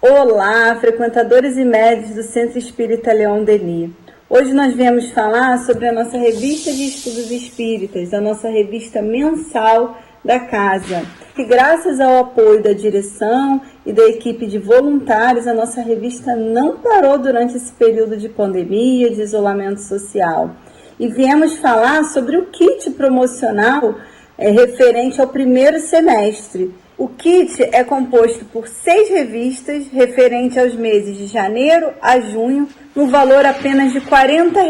Olá, frequentadores e médios do Centro Espírita Leon Denis. Hoje nós viemos falar sobre a nossa revista de estudos espíritas, a nossa revista mensal da casa. E graças ao apoio da direção e da equipe de voluntários, a nossa revista não parou durante esse período de pandemia, de isolamento social. E viemos falar sobre o kit promocional referente ao primeiro semestre. O kit é composto por 6 revistas referente aos meses de janeiro a junho, no valor apenas de R$ 40.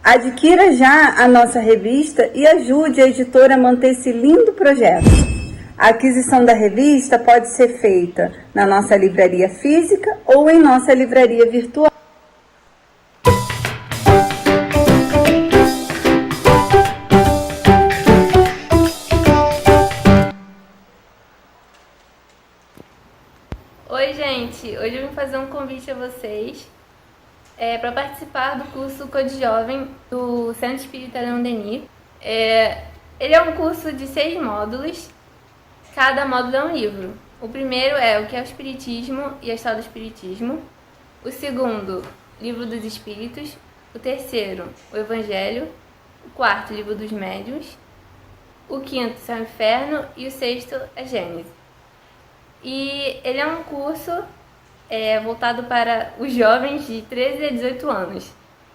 Adquira já a nossa revista e ajude a editora a manter esse lindo projeto. A aquisição da revista pode ser feita na nossa livraria física ou em nossa livraria virtual. Oi, gente! Hoje eu vim fazer um convite a vocês para participar do curso Code Jovem do Centro Espírita Leon Denis. Ele é um curso de 6 módulos, cada módulo é um livro. O primeiro é o que é o Espiritismo e a História do Espiritismo. O segundo, Livro dos Espíritos. O terceiro, o Evangelho. O quarto, Livro dos Médiuns. O quinto, Céu e Inferno. E o sexto, a Gênese. E ele é um curso voltado para os jovens de 13 a 18 anos.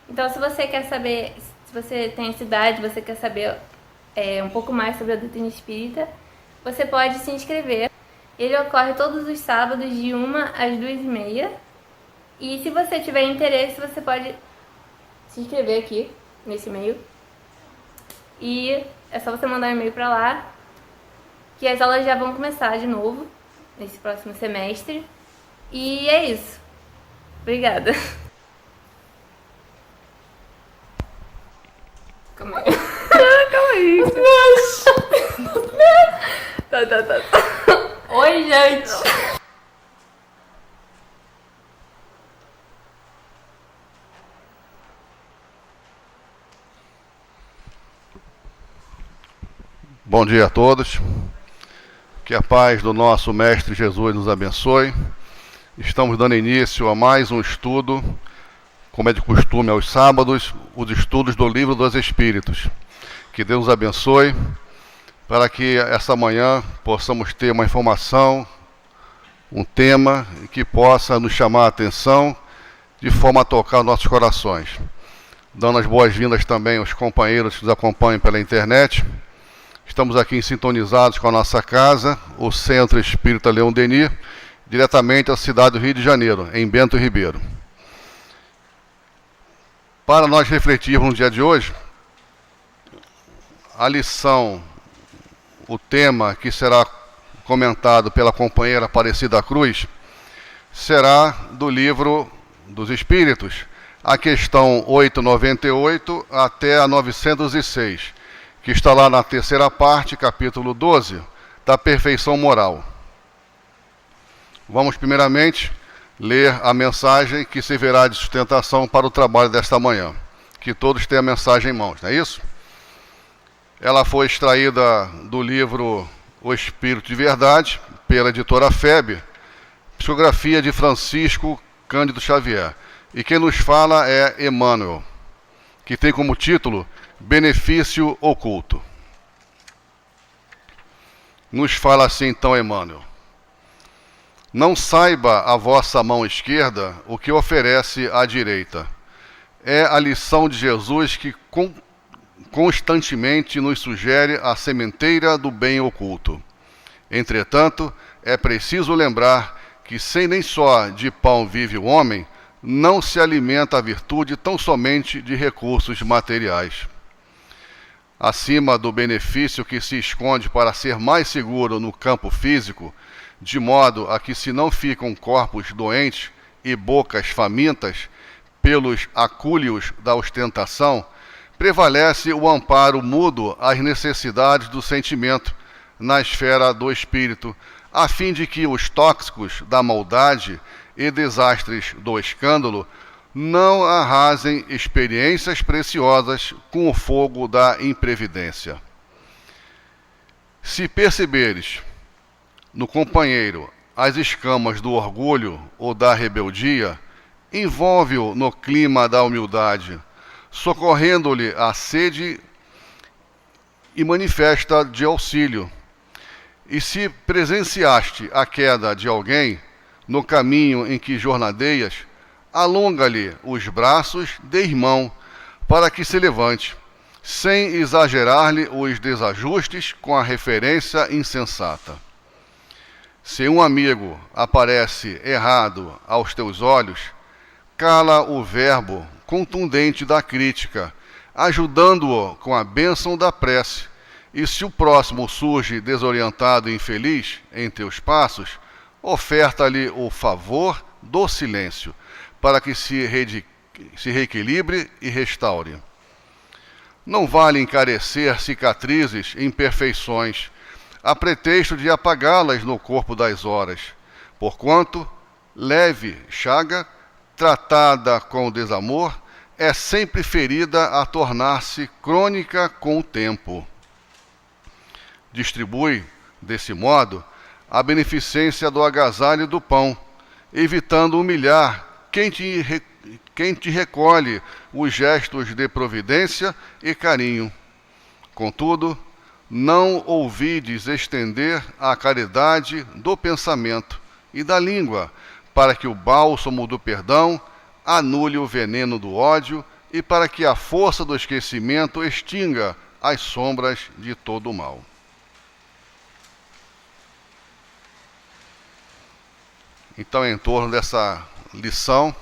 Então, se você quer saber, se você tem essa idade, você quer saber um pouco mais sobre a doutrina espírita, você pode se inscrever. Ele ocorre todos os sábados de 1 às 2h30. E se você tiver interesse, você pode se inscrever aqui, nesse e-mail. E é só você mandar um e-mail para lá, que as aulas já vão começar de novo nesse próximo semestre. E é isso. Obrigada. Calma aí. Calma aí. Tá. Oi, gente. Bom dia a todos. Que a paz do nosso Mestre Jesus nos abençoe. Estamos dando início a mais um estudo, como é de costume aos sábados, os estudos do Livro dos Espíritos. Que Deus nos abençoe, para que essa manhã possamos ter uma informação, um tema que possa nos chamar a atenção, de forma a tocar nossos corações. Dando as boas-vindas também aos companheiros que nos acompanham pela internet. Estamos aqui sintonizados com a nossa casa, o Centro Espírita Leon Denis, diretamente da cidade do Rio de Janeiro, em Bento Ribeiro. Para nós refletirmos no dia de hoje, a lição, o tema que será comentado pela companheira Aparecida Cruz, será do Livro dos Espíritos, a questão 898 até a 906, que está lá na terceira parte, capítulo 12, da perfeição moral. Vamos primeiramente ler a mensagem que servirá de sustentação para o trabalho desta manhã. Que todos tenham a mensagem em mãos, não é isso? Ela foi extraída do livro O Espírito de Verdade, pela editora FEB, psicografia de Francisco Cândido Xavier. E quem nos fala é Emmanuel, que tem como título Benefício Oculto. Nos fala assim então Emmanuel: não saiba a vossa mão esquerda o que oferece a direita. É a lição de Jesus que constantemente nos sugere a sementeira do bem oculto. Entretanto, é preciso lembrar que sem nem só de pão vive o homem, não se alimenta a virtude tão somente de recursos materiais. Acima do benefício que se esconde para ser mais seguro no campo físico, de modo a que se não ficam corpos doentes e bocas famintas pelos acúlios da ostentação, prevalece o amparo mudo às necessidades do sentimento na esfera do espírito, a fim de que os tóxicos da maldade e desastres do escândalo não arrasem experiências preciosas com o fogo da imprevidência. Se perceberes no companheiro as escamas do orgulho ou da rebeldia, envolve-o no clima da humildade, socorrendo-lhe a sede e manifesta de auxílio. E se presenciaste a queda de alguém no caminho em que jornadeias, alonga-lhe os braços de irmão para que se levante, sem exagerar-lhe os desajustes com a referência insensata. Se um amigo aparece errado aos teus olhos, cala o verbo contundente da crítica, ajudando-o com a bênção da prece. E se o próximo surge desorientado e infeliz em teus passos, oferta-lhe o favor do silêncio, para que se reequilibre e restaure. Não vale encarecer cicatrizes e imperfeições, a pretexto de apagá-las no corpo das horas, porquanto leve chaga, tratada com desamor, é sempre ferida a tornar-se crônica com o tempo. Distribui, desse modo, a beneficência do agasalho e do pão, evitando humilhar quem te recolhe os gestos de providência e carinho. Contudo, não ouvides estender a caridade do pensamento e da língua, para que o bálsamo do perdão anule o veneno do ódio e para que a força do esquecimento extinga as sombras de todo o mal. Então, em torno dessa lição,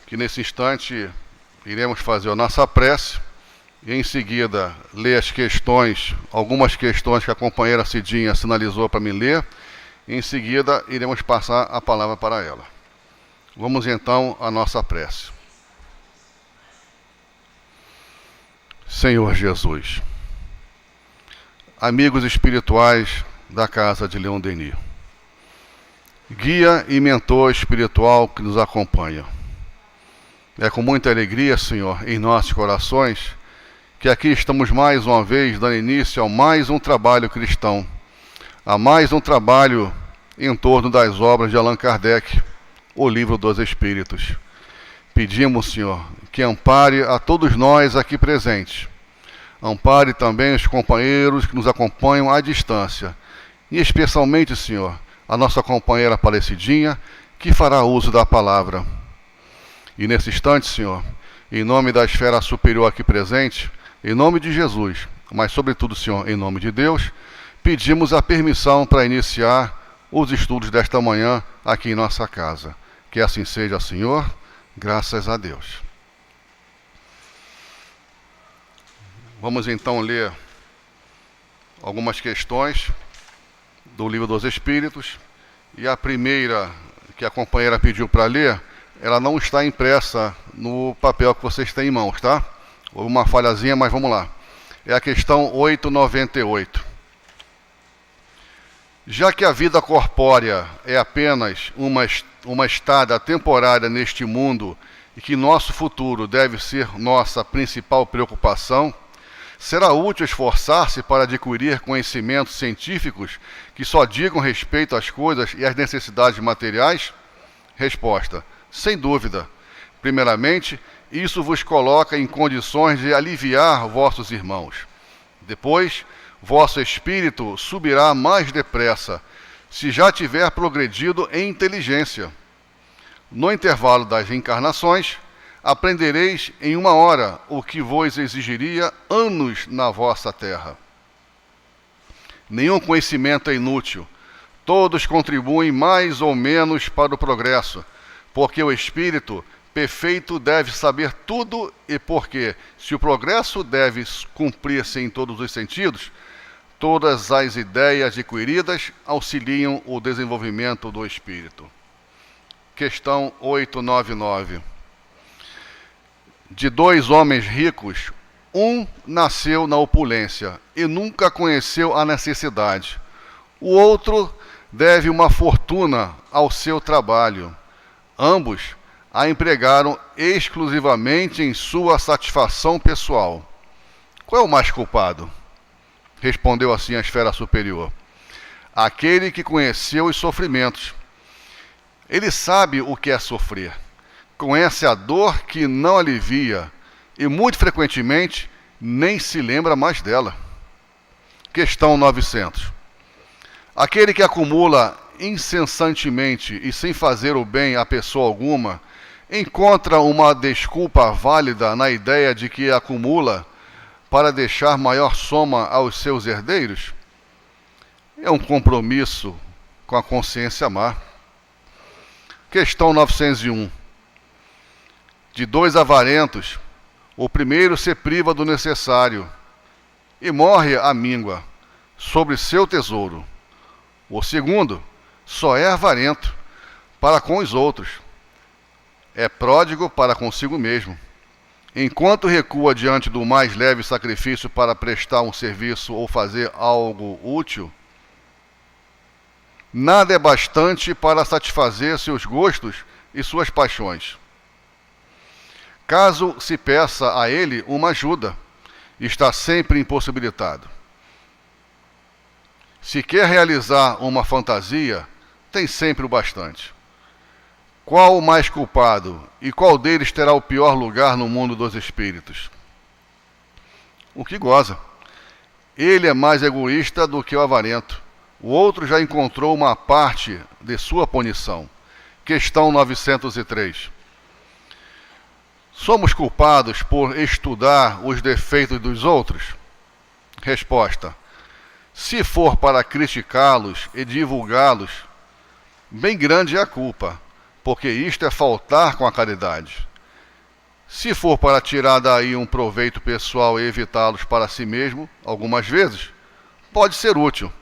que nesse instante iremos fazer a nossa prece, e em seguida ler as questões, algumas questões que a companheira Cidinha sinalizou para me ler, e em seguida iremos passar a palavra para ela. Vamos então à nossa prece. Senhor Jesus, amigos espirituais da Casa de Leon Denis, guia e mentor espiritual que nos acompanha, é com muita alegria, Senhor, em nossos corações, que aqui estamos mais uma vez dando início a mais um trabalho cristão, a mais um trabalho em torno das obras de Allan Kardec, o Livro dos Espíritos. Pedimos, Senhor, que ampare a todos nós aqui presentes, ampare também os companheiros que nos acompanham à distância, e especialmente, Senhor, a nossa companheira Aparecidinha, que fará uso da palavra. E nesse instante, Senhor, em nome da esfera superior aqui presente, em nome de Jesus, mas sobretudo, Senhor, em nome de Deus, pedimos a permissão para iniciar os estudos desta manhã aqui em nossa casa. Que assim seja, Senhor, graças a Deus. Vamos então ler algumas questões do Livro dos Espíritos, e a primeira que a companheira pediu para ler, ela não está impressa no papel que vocês têm em mãos, tá? Houve uma falhazinha, mas vamos lá. É a questão 898. Já que a vida corpórea é apenas uma estada temporária neste mundo e que nosso futuro deve ser nossa principal preocupação, será útil esforçar-se para adquirir conhecimentos científicos que só digam respeito às coisas e às necessidades materiais? Resposta: sem dúvida. Primeiramente, isso vos coloca em condições de aliviar vossos irmãos. Depois, vosso espírito subirá mais depressa, se já tiver progredido em inteligência. No intervalo das reencarnações, aprendereis em 1 hora o que vos exigiria anos na vossa terra. Nenhum conhecimento é inútil. Todos contribuem mais ou menos para o progresso, porque o espírito perfeito deve saber tudo e porque, se o progresso deve cumprir-se em todos os sentidos, todas as ideias adquiridas auxiliam o desenvolvimento do espírito. Questão 899. De 2 homens ricos, um nasceu na opulência e nunca conheceu a necessidade. O outro deve uma fortuna ao seu trabalho. Ambos a empregaram exclusivamente em sua satisfação pessoal. Qual é o mais culpado? Respondeu assim a esfera superior: aquele que conheceu os sofrimentos. Ele sabe o que é sofrer, conhece a dor que não alivia e, muito frequentemente, nem se lembra mais dela. Questão 900. Aquele que acumula incessantemente e sem fazer o bem a pessoa alguma, encontra uma desculpa válida na ideia de que acumula para deixar maior soma aos seus herdeiros? É um compromisso com a consciência má. Questão 901. De dois avarentos, o primeiro se priva do necessário e morre à míngua sobre seu tesouro. O segundo só é avarento para com os outros. É pródigo para consigo mesmo. Enquanto recua diante do mais leve sacrifício para prestar um serviço ou fazer algo útil, nada é bastante para satisfazer seus gostos e suas paixões. Caso se peça a ele uma ajuda, está sempre impossibilitado. Se quer realizar uma fantasia, tem sempre o bastante. Qual o mais culpado e qual deles terá o pior lugar no mundo dos espíritos? O que goza. Ele é mais egoísta do que o avarento. O outro já encontrou uma parte de sua punição. Questão 903. Somos culpados por estudar os defeitos dos outros? Resposta. Se for para criticá-los e divulgá-los, bem grande é a culpa, porque isto é faltar com a caridade. Se for para tirar daí um proveito pessoal e evitá-los para si mesmo, algumas vezes, pode ser útil.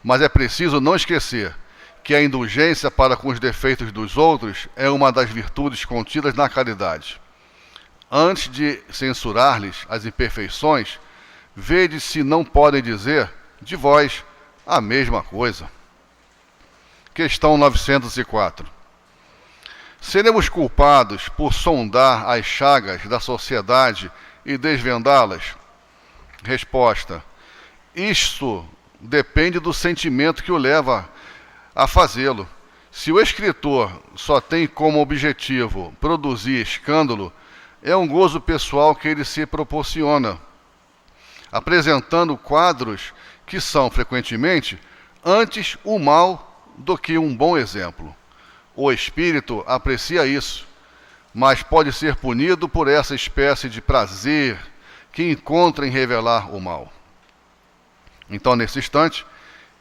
Mas é preciso não esquecer que a indulgência para com os defeitos dos outros é uma das virtudes contidas na caridade. Antes de censurar-lhes as imperfeições, vede se não podem dizer de vós a mesma coisa. Questão 904. Seremos culpados por sondar as chagas da sociedade e desvendá-las? Resposta. Isto depende do sentimento que o leva a fazê-lo. Se o escritor só tem como objetivo produzir escândalo, é um gozo pessoal que ele se proporciona, apresentando quadros que são, frequentemente, antes o mal do que um bom exemplo. O espírito aprecia isso, mas pode ser punido por essa espécie de prazer que encontra em revelar o mal. Então, nesse instante,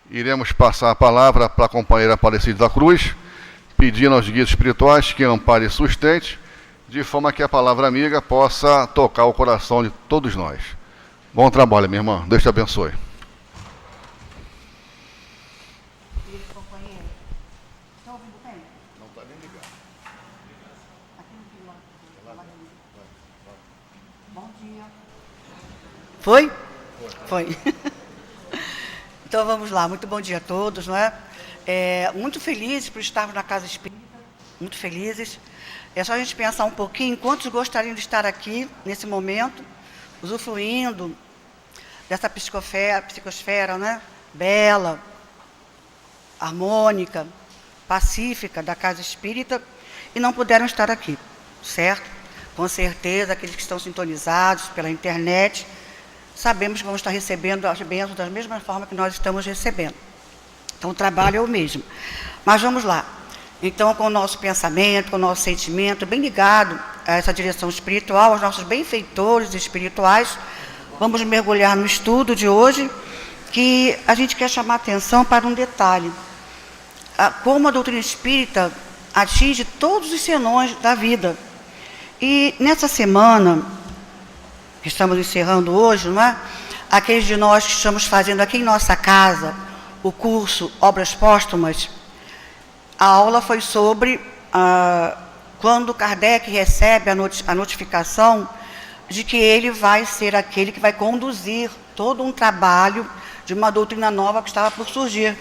iremos passar a palavra para a companheira Aparecida da Cruz, pedindo aos guias espirituais que ampare e sustente, de forma que a palavra amiga possa tocar o coração de todos nós. Bom trabalho, minha irmã. Deus te abençoe. Foi? Foi. Então vamos lá, muito bom dia a todos, não é? Muito felizes por estarmos na Casa Espírita, muito felizes. É só a gente pensar um pouquinho, quantos gostariam de estar aqui, nesse momento, usufruindo dessa psicosfera, né? Bela, harmônica, pacífica da Casa Espírita, e não puderam estar aqui, certo? Com certeza, aqueles que estão sintonizados pela internet, sabemos que vamos estar recebendo as bênçãos da mesma forma que nós estamos recebendo. Então, o trabalho é o mesmo. Mas vamos lá. Então, com o nosso pensamento, com o nosso sentimento, bem ligado a essa direção espiritual, aos nossos benfeitores espirituais, vamos mergulhar no estudo de hoje, que a gente quer chamar a atenção para um detalhe. Como a doutrina espírita atinge todos os senões da vida. E nessa semana, que estamos encerrando hoje, não é? Aqueles de nós que estamos fazendo aqui em nossa casa o curso Obras Póstumas, a aula foi sobre quando Kardec recebe a notificação de que ele vai ser aquele que vai conduzir todo um trabalho de uma doutrina nova que estava por surgir.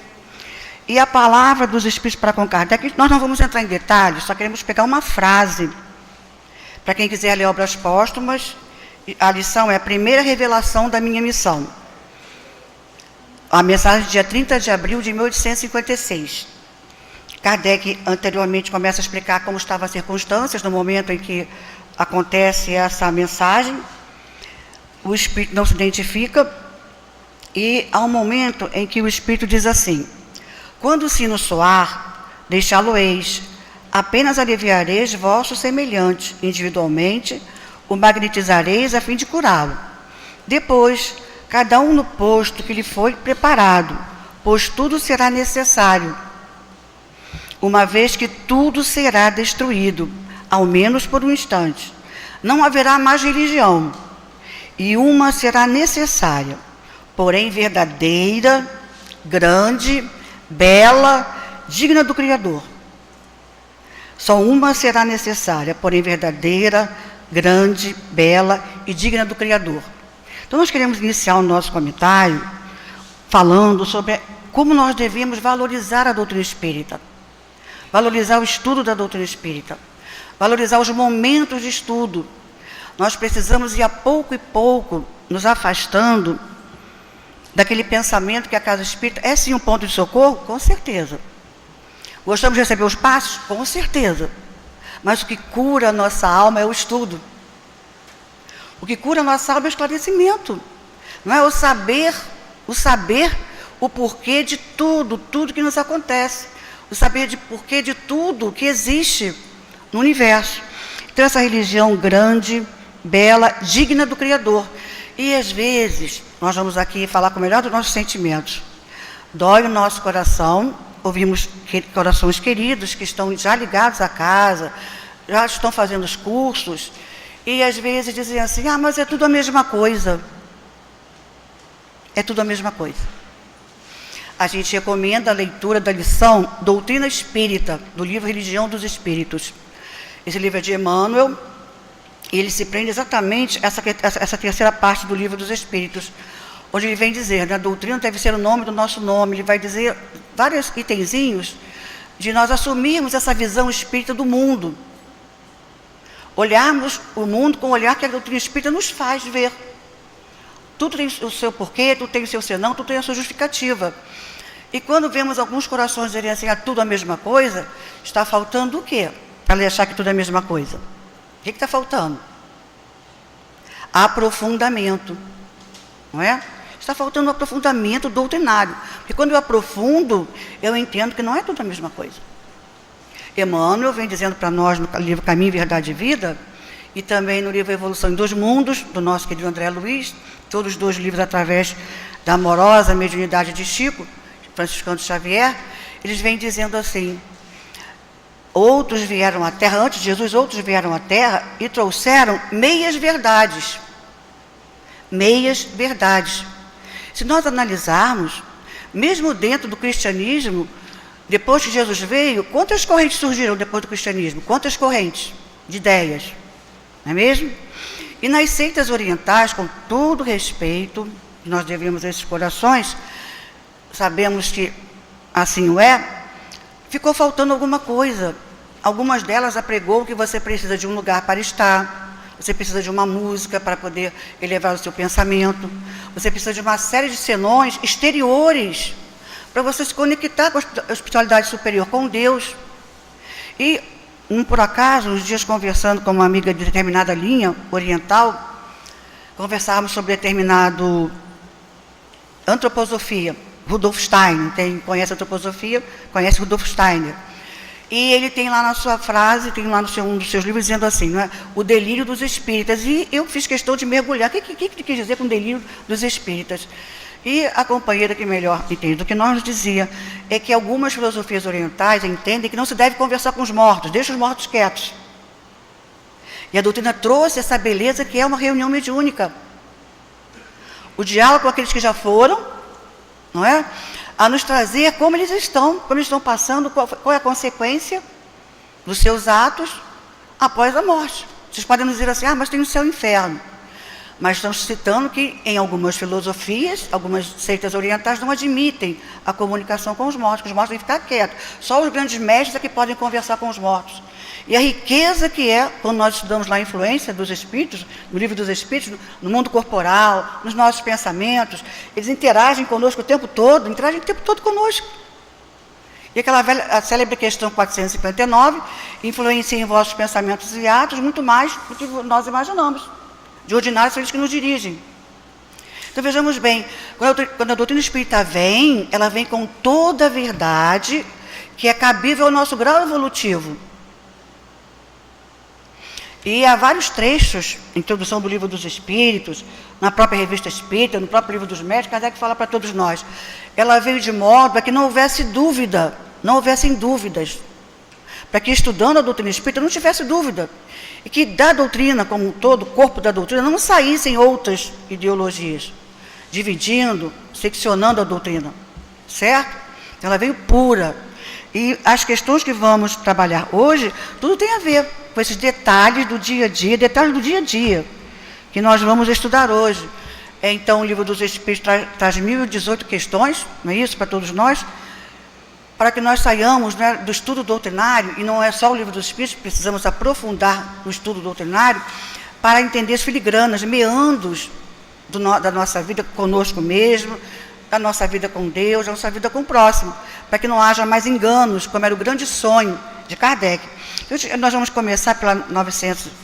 E a palavra dos Espíritos para com Kardec, nós não vamos entrar em detalhes, só queremos pegar uma frase. Para quem quiser ler Obras Póstumas, a lição é a primeira revelação da minha missão. a mensagem dia 30 de abril de 1856. Kardec anteriormente começa a explicar como estavam as circunstâncias no momento em que acontece essa mensagem. O espírito não se identifica e há um momento em que o espírito diz assim: quando o sino soar, deixá-lo-eis, apenas aliviareis vosso semelhante, individualmente, o magnetizareis a fim de curá-lo. Depois, cada um no posto que lhe foi preparado, pois tudo será necessário, uma vez que tudo será destruído, ao menos por um instante. Não haverá mais religião, e uma será necessária, porém verdadeira, grande, bela, digna do Criador. Só uma será necessária, porém verdadeira, grande, bela e digna do Criador. Então nós queremos iniciar o nosso comentário falando sobre como nós devemos valorizar a doutrina espírita, valorizar o estudo da doutrina espírita, valorizar os momentos de estudo. Nós precisamos ir a pouco e pouco nos afastando daquele pensamento que a casa espírita é sim um ponto de socorro? Com certeza. Gostamos de receber os passos? Com certeza. Mas o que cura a nossa alma é o estudo. O que cura a nossa alma é o esclarecimento. Não é o saber o porquê de tudo que nos acontece. O saber de porquê de tudo que existe no universo. Então essa religião grande, bela, digna do Criador. E às vezes, nós vamos aqui falar com o melhor dos nossos sentimentos. Dói o nosso coração, ouvimos corações queridos que estão já ligados à casa, já estão fazendo os cursos, e às vezes dizem assim: ah, mas é tudo a mesma coisa. É tudo a mesma coisa. A gente recomenda a leitura da lição Doutrina Espírita, do livro Religião dos Espíritos. Esse livro é de Emmanuel, e ele se prende exatamente essa terceira parte do livro dos Espíritos, onde ele vem dizer, né, a doutrina deve ser o nome do nosso nome. Ele vai dizer vários itenzinhos de nós assumirmos essa visão espírita do mundo, olharmos o mundo com o olhar que a doutrina espírita nos faz ver. Tudo tem o seu porquê, tudo tem o seu senão, tudo tem a sua justificativa. E quando vemos alguns corações dizerem assim, tudo a mesma coisa, está faltando o quê? Para ele achar que tudo é a mesma coisa. O que está faltando? Aprofundamento. Não é? Está faltando um aprofundamento doutrinário. Porque quando eu aprofundo, eu entendo que não é tudo a mesma coisa. Emmanuel vem dizendo para nós no livro Caminho, Verdade e Vida, e também no livro Evolução em Dois Mundos, do nosso querido André Luiz, todos os dois livros através da amorosa mediunidade de Chico, Franciscano Xavier, eles vêm dizendo assim: outros vieram à Terra, antes de Jesus, outros vieram à Terra e trouxeram meias verdades. Meias verdades. Se nós analisarmos, mesmo dentro do cristianismo, depois que Jesus veio, quantas correntes surgiram depois do cristianismo? Quantas correntes de ideias? Não é mesmo? E nas seitas orientais, com todo respeito, nós devemos a esses corações, sabemos que assim o é, ficou faltando alguma coisa. Algumas delas apregou que você precisa de um lugar para estar, você precisa de uma música para poder elevar o seu pensamento, você precisa de uma série de senões exteriores para você se conectar com a espiritualidade superior, com Deus. E, por acaso, uns dias conversando com uma amiga de determinada linha oriental, conversávamos sobre determinado antroposofia, Rudolf Steiner. Quem conhece a antroposofia, conhece Rudolf Steiner. E ele tem lá na sua frase, tem lá no um dos seus livros, dizendo assim, não é? O delírio dos espíritas. E eu fiz questão de mergulhar. O que ele quis dizer com o delírio dos espíritas? E a companheira que melhor entende do que nós nos dizia é que algumas filosofias orientais entendem que não se deve conversar com os mortos, deixa os mortos quietos. E a doutrina trouxe essa beleza que é uma reunião mediúnica. O diálogo com aqueles que já foram, não é? A nos trazer como eles estão passando, qual é a consequência dos seus atos após a morte. Vocês podem nos dizer assim, mas tem o céu e o inferno. Mas estamos citando que em algumas filosofias, algumas seitas orientais não admitem a comunicação com os mortos têm que ficar quietos. Só os grandes mestres é que podem conversar com os mortos. E a riqueza que é, quando nós estudamos lá a influência dos espíritos, no livro dos espíritos, no mundo corporal, nos nossos pensamentos, eles interagem conosco o tempo todo, conosco. E aquela velha, a célebre questão 459, influenciem vossos pensamentos e atos muito mais do que nós imaginamos. De ordinário são eles que nos dirigem. Então vejamos bem, quando a doutrina espírita vem, ela vem com toda a verdade que é cabível ao nosso grau evolutivo. E há vários trechos, introdução do livro dos Espíritos, na própria revista Espírita, no próprio livro dos Médicos, Kardec fala para todos nós. Ela veio de modo a que não houvesse dúvida, não houvessem dúvidas, para que estudando a doutrina espírita não tivesse dúvida, e que da doutrina como um todo, o corpo da doutrina, não saíssem outras ideologias, dividindo, seccionando a doutrina, certo? Ela veio pura. E as questões que vamos trabalhar hoje, tudo tem a ver com esses detalhes do dia a dia, que nós vamos estudar hoje. Então, o livro dos Espíritos traz 1018 questões, não é isso, para todos nós, para que nós saiamos, né, do estudo doutrinário, e não é só o livro dos Espíritos, precisamos aprofundar no estudo doutrinário, para entender as filigranas, meandros da nossa vida conosco mesmo, da nossa vida com Deus, da nossa vida com o próximo, para que não haja mais enganos, como era o grande sonho de Kardec. Então, nós vamos começar pela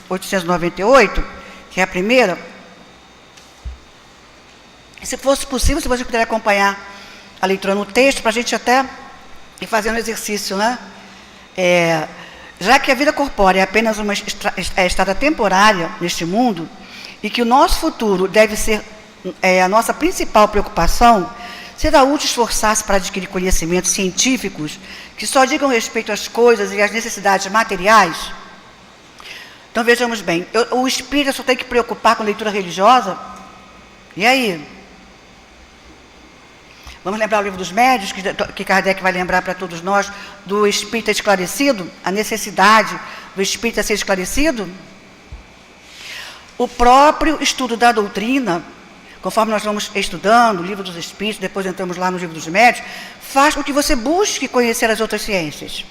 898, que é a primeira. Se fosse possível, se você puder acompanhar a leitura no texto, para a gente até ir fazendo exercício, né? Já que a vida corpórea é apenas uma estada temporária neste mundo, e que o nosso futuro deve ser a nossa principal preocupação, será útil esforçar-se para adquirir conhecimentos científicos que só digam respeito às coisas e às necessidades materiais? Então vejamos bem, o espírito só tem que preocupar com leitura religiosa? E aí? Vamos lembrar o livro dos Médiuns, que Kardec vai lembrar para todos nós, do espírita esclarecido, a necessidade do espírita ser esclarecido? O próprio estudo da doutrina, conforme nós vamos estudando o livro dos Espíritos, depois entramos lá no livro dos Médiuns, faz com que você busque conhecer as outras ciências.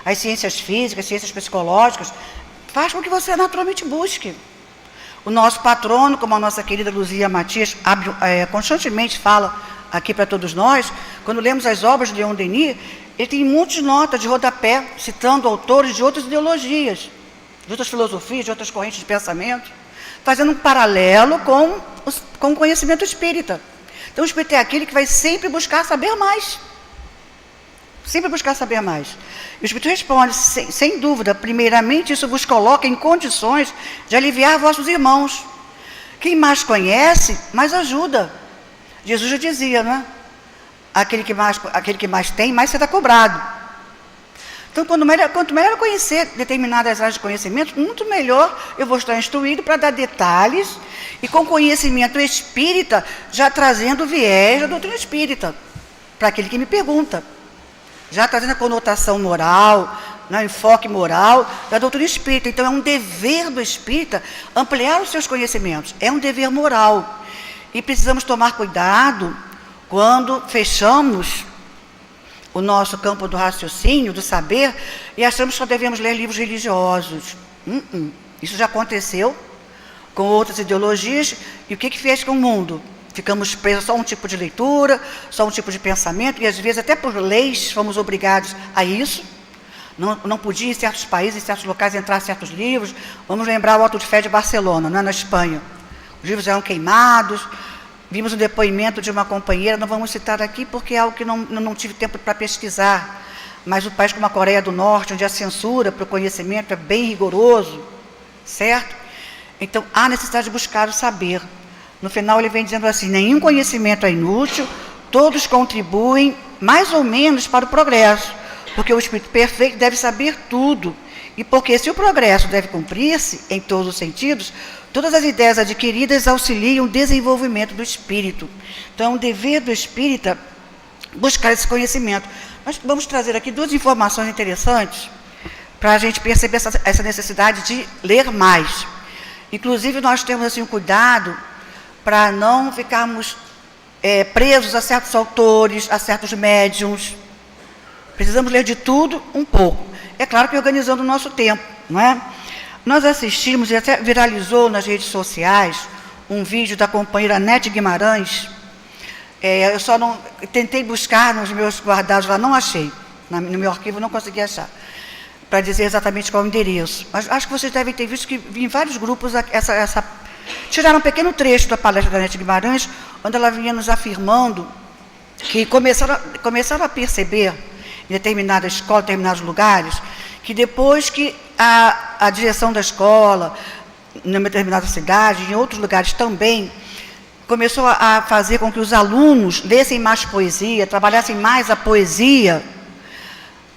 As ciências físicas, as ciências psicológicas, faz com que você naturalmente busque. O nosso patrono, como a nossa querida Luzia Matias, constantemente fala aqui para todos nós, quando lemos as obras de Leon Denis, ele tem muitas notas de rodapé, citando autores de outras ideologias, de outras filosofias, de outras correntes de pensamento, fazendo um paralelo com o conhecimento espírita. Então, o espírita é aquele que vai sempre buscar saber mais. Sempre buscar saber mais. E o espírito responde, sem dúvida, primeiramente, isso vos coloca em condições de aliviar vossos irmãos. Quem mais conhece, mais ajuda. Jesus já dizia, né? Aquele que mais tem, mais será cobrado. Então, quanto melhor eu conhecer determinadas áreas de conhecimento, muito melhor eu vou estar instruído para dar detalhes e com conhecimento espírita, já trazendo o viés da doutrina espírita, para aquele que me pergunta. Já trazendo a conotação moral, né, enfoque moral da doutrina espírita. Então, é um dever do espírita ampliar os seus conhecimentos. É um dever moral. E precisamos tomar cuidado quando fechamos o nosso campo do raciocínio, do saber, e achamos que só devemos ler livros religiosos. Isso já aconteceu com outras ideologias, e o que fez com o mundo? Ficamos presos só a um tipo de leitura, só a um tipo de pensamento, e às vezes até por leis fomos obrigados a isso. Não podia em certos países, em certos locais, entrar certos livros. Vamos lembrar o Auto de Fé de Barcelona, né, na Espanha. Os livros eram queimados. Vimos um depoimento de uma companheira, não vamos citar aqui porque é algo que não tive tempo para pesquisar, mas um país como a Coreia do Norte, onde a censura para o conhecimento é bem rigoroso, certo? Então, há necessidade de buscar o saber. No final, ele vem dizendo assim, nenhum conhecimento é inútil, todos contribuem mais ou menos para o progresso, porque o espírito perfeito deve saber tudo, e porque se o progresso deve cumprir-se em todos os sentidos, todas as ideias adquiridas auxiliam o desenvolvimento do espírito. Então, é um dever do espírita buscar esse conhecimento. Nós vamos trazer aqui duas informações interessantes para a gente perceber essa necessidade de ler mais. Inclusive, nós temos assim, um cuidado para não ficarmos presos a certos autores, a certos médiuns. Precisamos ler de tudo um pouco. É claro que organizando o nosso tempo, não é? Nós assistimos, e até viralizou nas redes sociais, um vídeo da companheira Nete Guimarães. Eu só não tentei buscar nos meus guardados lá, não achei. No meu arquivo não consegui achar, para dizer exatamente qual é o endereço. Mas acho que vocês devem ter visto que em vários grupos tiraram um pequeno trecho da palestra da Nete Guimarães, onde ela vinha nos afirmando que começaram a perceber, em determinadas escolas, em determinados lugares, que depois que a direção da escola, em determinada cidade, em outros lugares também, começou a fazer com que os alunos lessem mais poesia, trabalhassem mais a poesia,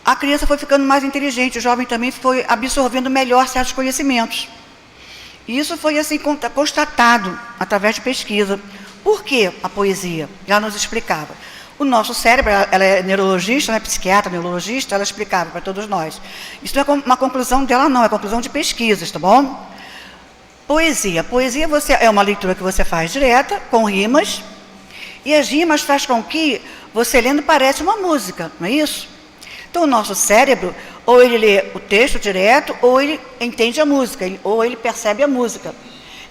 a criança foi ficando mais inteligente, o jovem também foi absorvendo melhor certos conhecimentos. E isso foi assim constatado através de pesquisa. Por que a poesia? Ela nos explicava. O nosso cérebro, ela é neurologista, né, psiquiatra, neurologista, ela explicava para todos nós. Isso não é uma conclusão dela, não, é conclusão de pesquisas, tá bom? Poesia. Poesia é uma leitura que você faz direta, com rimas, e as rimas faz com que você lendo parece uma música, não é isso? Então, o nosso cérebro, ou ele lê o texto direto, ou ele entende a música, ou ele percebe a música.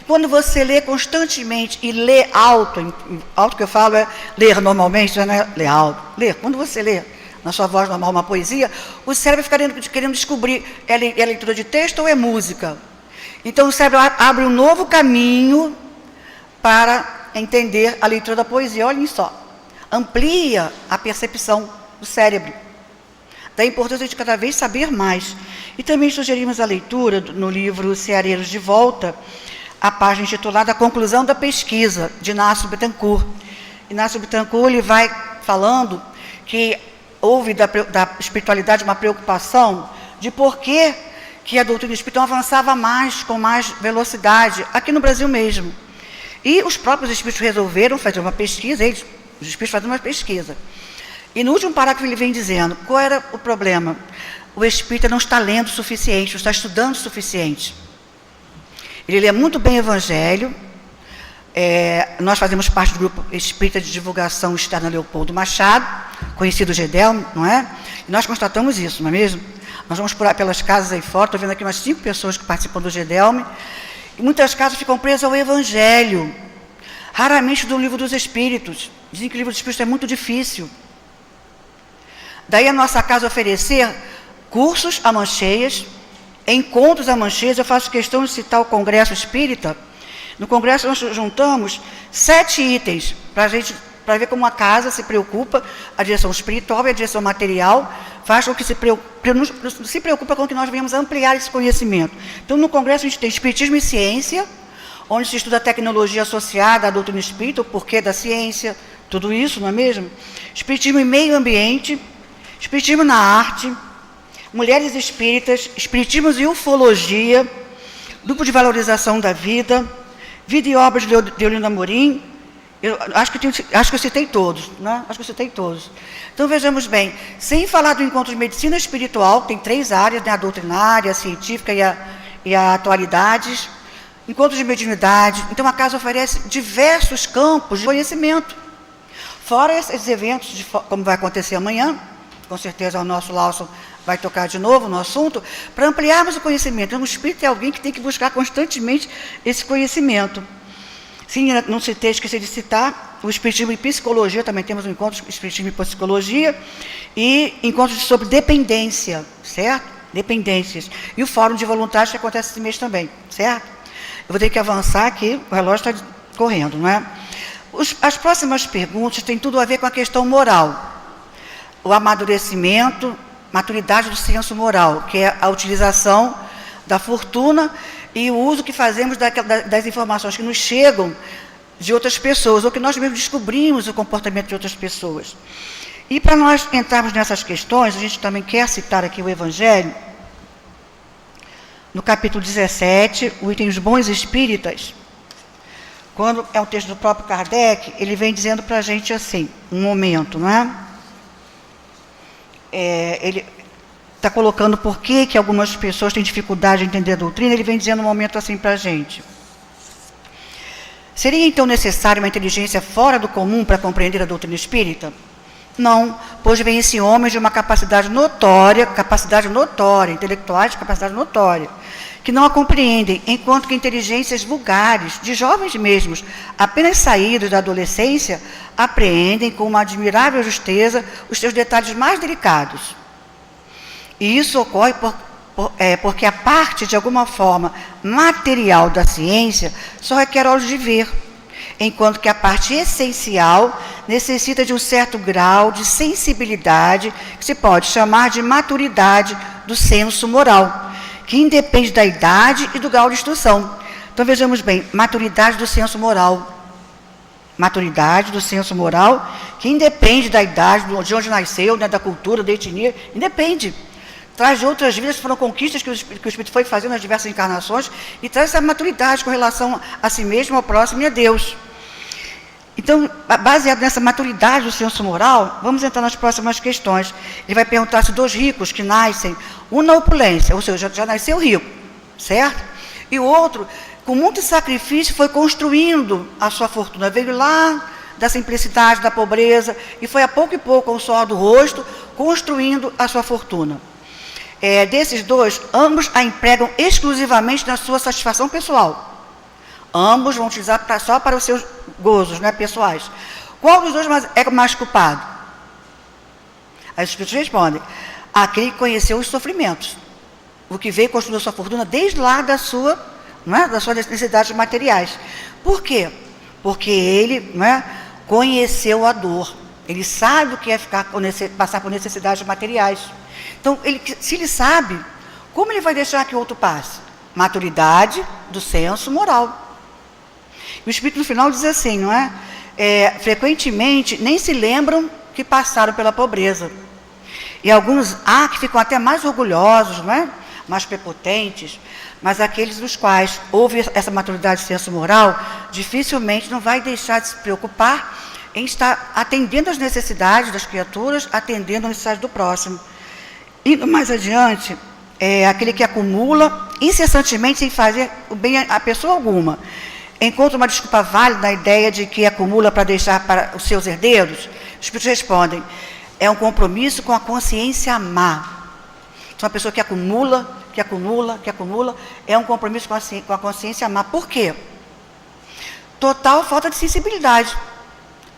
Quando você lê constantemente e lê alto, alto que eu falo é ler normalmente, não é ler alto, ler. Quando você lê na sua voz normal uma poesia, o cérebro fica querendo descobrir, é leitura de texto ou é música. Então, o cérebro abre um novo caminho para entender a leitura da poesia. Olhem só, amplia a percepção do cérebro. Da importância de cada vez saber mais. E também sugerimos a leitura no livro Ceareiros de Volta, a página intitulada A Conclusão da Pesquisa, de Inácio Bittencourt. Inácio Bittencourt ele vai falando que houve da espiritualidade uma preocupação de por que a doutrina espírita avançava mais, com mais velocidade, aqui no Brasil mesmo. E os próprios espíritos resolveram fazer uma pesquisa, os espíritos fazem uma pesquisa. E no último parágrafo ele vem dizendo, qual era o problema? O espírita não está lendo o suficiente, não está estudando o suficiente. Ele lê muito bem o Evangelho. Nós fazemos parte do grupo Espírita de Divulgação Externa Leopoldo Machado, conhecido Gedelme, não é? E nós constatamos isso, não é mesmo? Nós vamos pelas casas aí fora, estou vendo aqui umas 5 pessoas que participam do Gedelme, e muitas casas ficam presas ao Evangelho, raramente do Livro dos Espíritos. Dizem que o Livro dos Espíritos é muito difícil. Daí a nossa casa oferecer cursos a mãos cheias, encontros a mãos cheias. Eu faço questão de citar o Congresso Espírita. No Congresso nós juntamos 7 itens para ver como a casa se preocupa, a direção espiritual e a direção material, faz com que se preocupa com que nós venhamos ampliar esse conhecimento. Então no Congresso a gente tem Espiritismo e Ciência, onde se estuda a tecnologia associada à doutrina espírita, o porquê da ciência, tudo isso, não é mesmo? Espiritismo e Meio Ambiente, Espiritismo na Arte, Mulheres Espíritas, Espiritismo e Ufologia, Grupo de Valorização da Vida, Vida e Obras de Olinda Amorim. Eu acho que eu citei todos, né? Acho que eu citei todos. Então, vejamos bem, sem falar do encontro de medicina espiritual, tem 3 áreas, né? A doutrinária, a científica e a atualidades, encontro de mediunidade. Então, a casa oferece diversos campos de conhecimento. Fora esses eventos, como vai acontecer amanhã, com certeza o nosso Lawson vai tocar de novo no assunto, para ampliarmos o conhecimento. Então, o espírito é alguém que tem que buscar constantemente esse conhecimento. Sim, não citei, esqueci de citar, o Espiritismo e Psicologia, também temos um encontro de Espiritismo e Psicologia, e encontros sobre dependência, certo? Dependências. E o Fórum de Voluntários que acontece esse mês também, certo? Eu vou ter que avançar aqui, o relógio está correndo, não é? As próximas perguntas têm tudo a ver com a questão moral. O amadurecimento, maturidade do senso moral, que é a utilização da fortuna e o uso que fazemos das informações que nos chegam de outras pessoas, ou que nós mesmos descobrimos o comportamento de outras pessoas. E para nós entrarmos nessas questões, a gente também quer citar aqui o Evangelho, no capítulo 17, o item dos bons espíritas, quando é um texto do próprio Kardec, ele vem dizendo para a gente assim, um momento, não é? Ele está colocando por que algumas pessoas têm dificuldade de entender a doutrina, ele vem dizendo um momento assim para a gente. Seria então necessária uma inteligência fora do comum para compreender a doutrina espírita? Não, pois vêm-se homens de uma capacidade notória, intelectuais de capacidade notória, que não a compreendem, enquanto que inteligências vulgares, de jovens mesmos, apenas saídos da adolescência, apreendem com uma admirável justeza os seus detalhes mais delicados. E isso ocorre porque a parte, de alguma forma, material da ciência só requer olhos de ver, enquanto que a parte essencial necessita de um certo grau de sensibilidade, que se pode chamar de maturidade do senso moral, que independe da idade e do grau de instrução. Então, vejamos bem, maturidade do senso moral. Maturidade do senso moral, que independe da idade, de onde nasceu, né, da cultura, da etnia, independe. Traz de outras vidas, foram conquistas que o Espírito foi fazendo nas diversas encarnações, e traz essa maturidade com relação a si mesmo, ao próximo e a Deus. Então, baseado nessa maturidade do senso moral, vamos entrar nas próximas questões. Ele vai perguntar se dois ricos que nascem, um na opulência, ou seja, já nasceu rico, certo? E o outro, com muito sacrifício, foi construindo a sua fortuna. Veio lá da simplicidade, da pobreza, e foi a pouco e pouco, com o suor do rosto, construindo a sua fortuna. Desses dois, ambos a empregam exclusivamente na sua satisfação pessoal. Ambos vão utilizar só para os seus gozos, né, pessoais. Qual dos dois é mais culpado? Aí os espíritos respondem: aquele que conheceu os sofrimentos, o que veio construindo a sua fortuna desde lá das suas necessidades materiais. Por quê? Porque ele, né, conheceu a dor. Ele sabe o que é passar por necessidades materiais. Então, se ele sabe, como ele vai deixar que o outro passe? Maturidade do senso moral. O Espírito no final diz assim, não é? Frequentemente nem se lembram que passaram pela pobreza. E alguns há que ficam até mais orgulhosos, não é? Mais prepotentes, mas aqueles dos quais houve essa maturidade de senso moral, dificilmente não vai deixar de se preocupar em estar atendendo às necessidades das criaturas, atendendo às necessidades do próximo. Indo mais adiante, aquele que acumula incessantemente sem fazer o bem a pessoa alguma. Encontra uma desculpa válida na ideia de que acumula para deixar para os seus herdeiros? Os espíritos respondem: é um compromisso com a consciência má. Então, uma pessoa que acumula, é um compromisso com a consciência má. Por quê? Total falta de sensibilidade,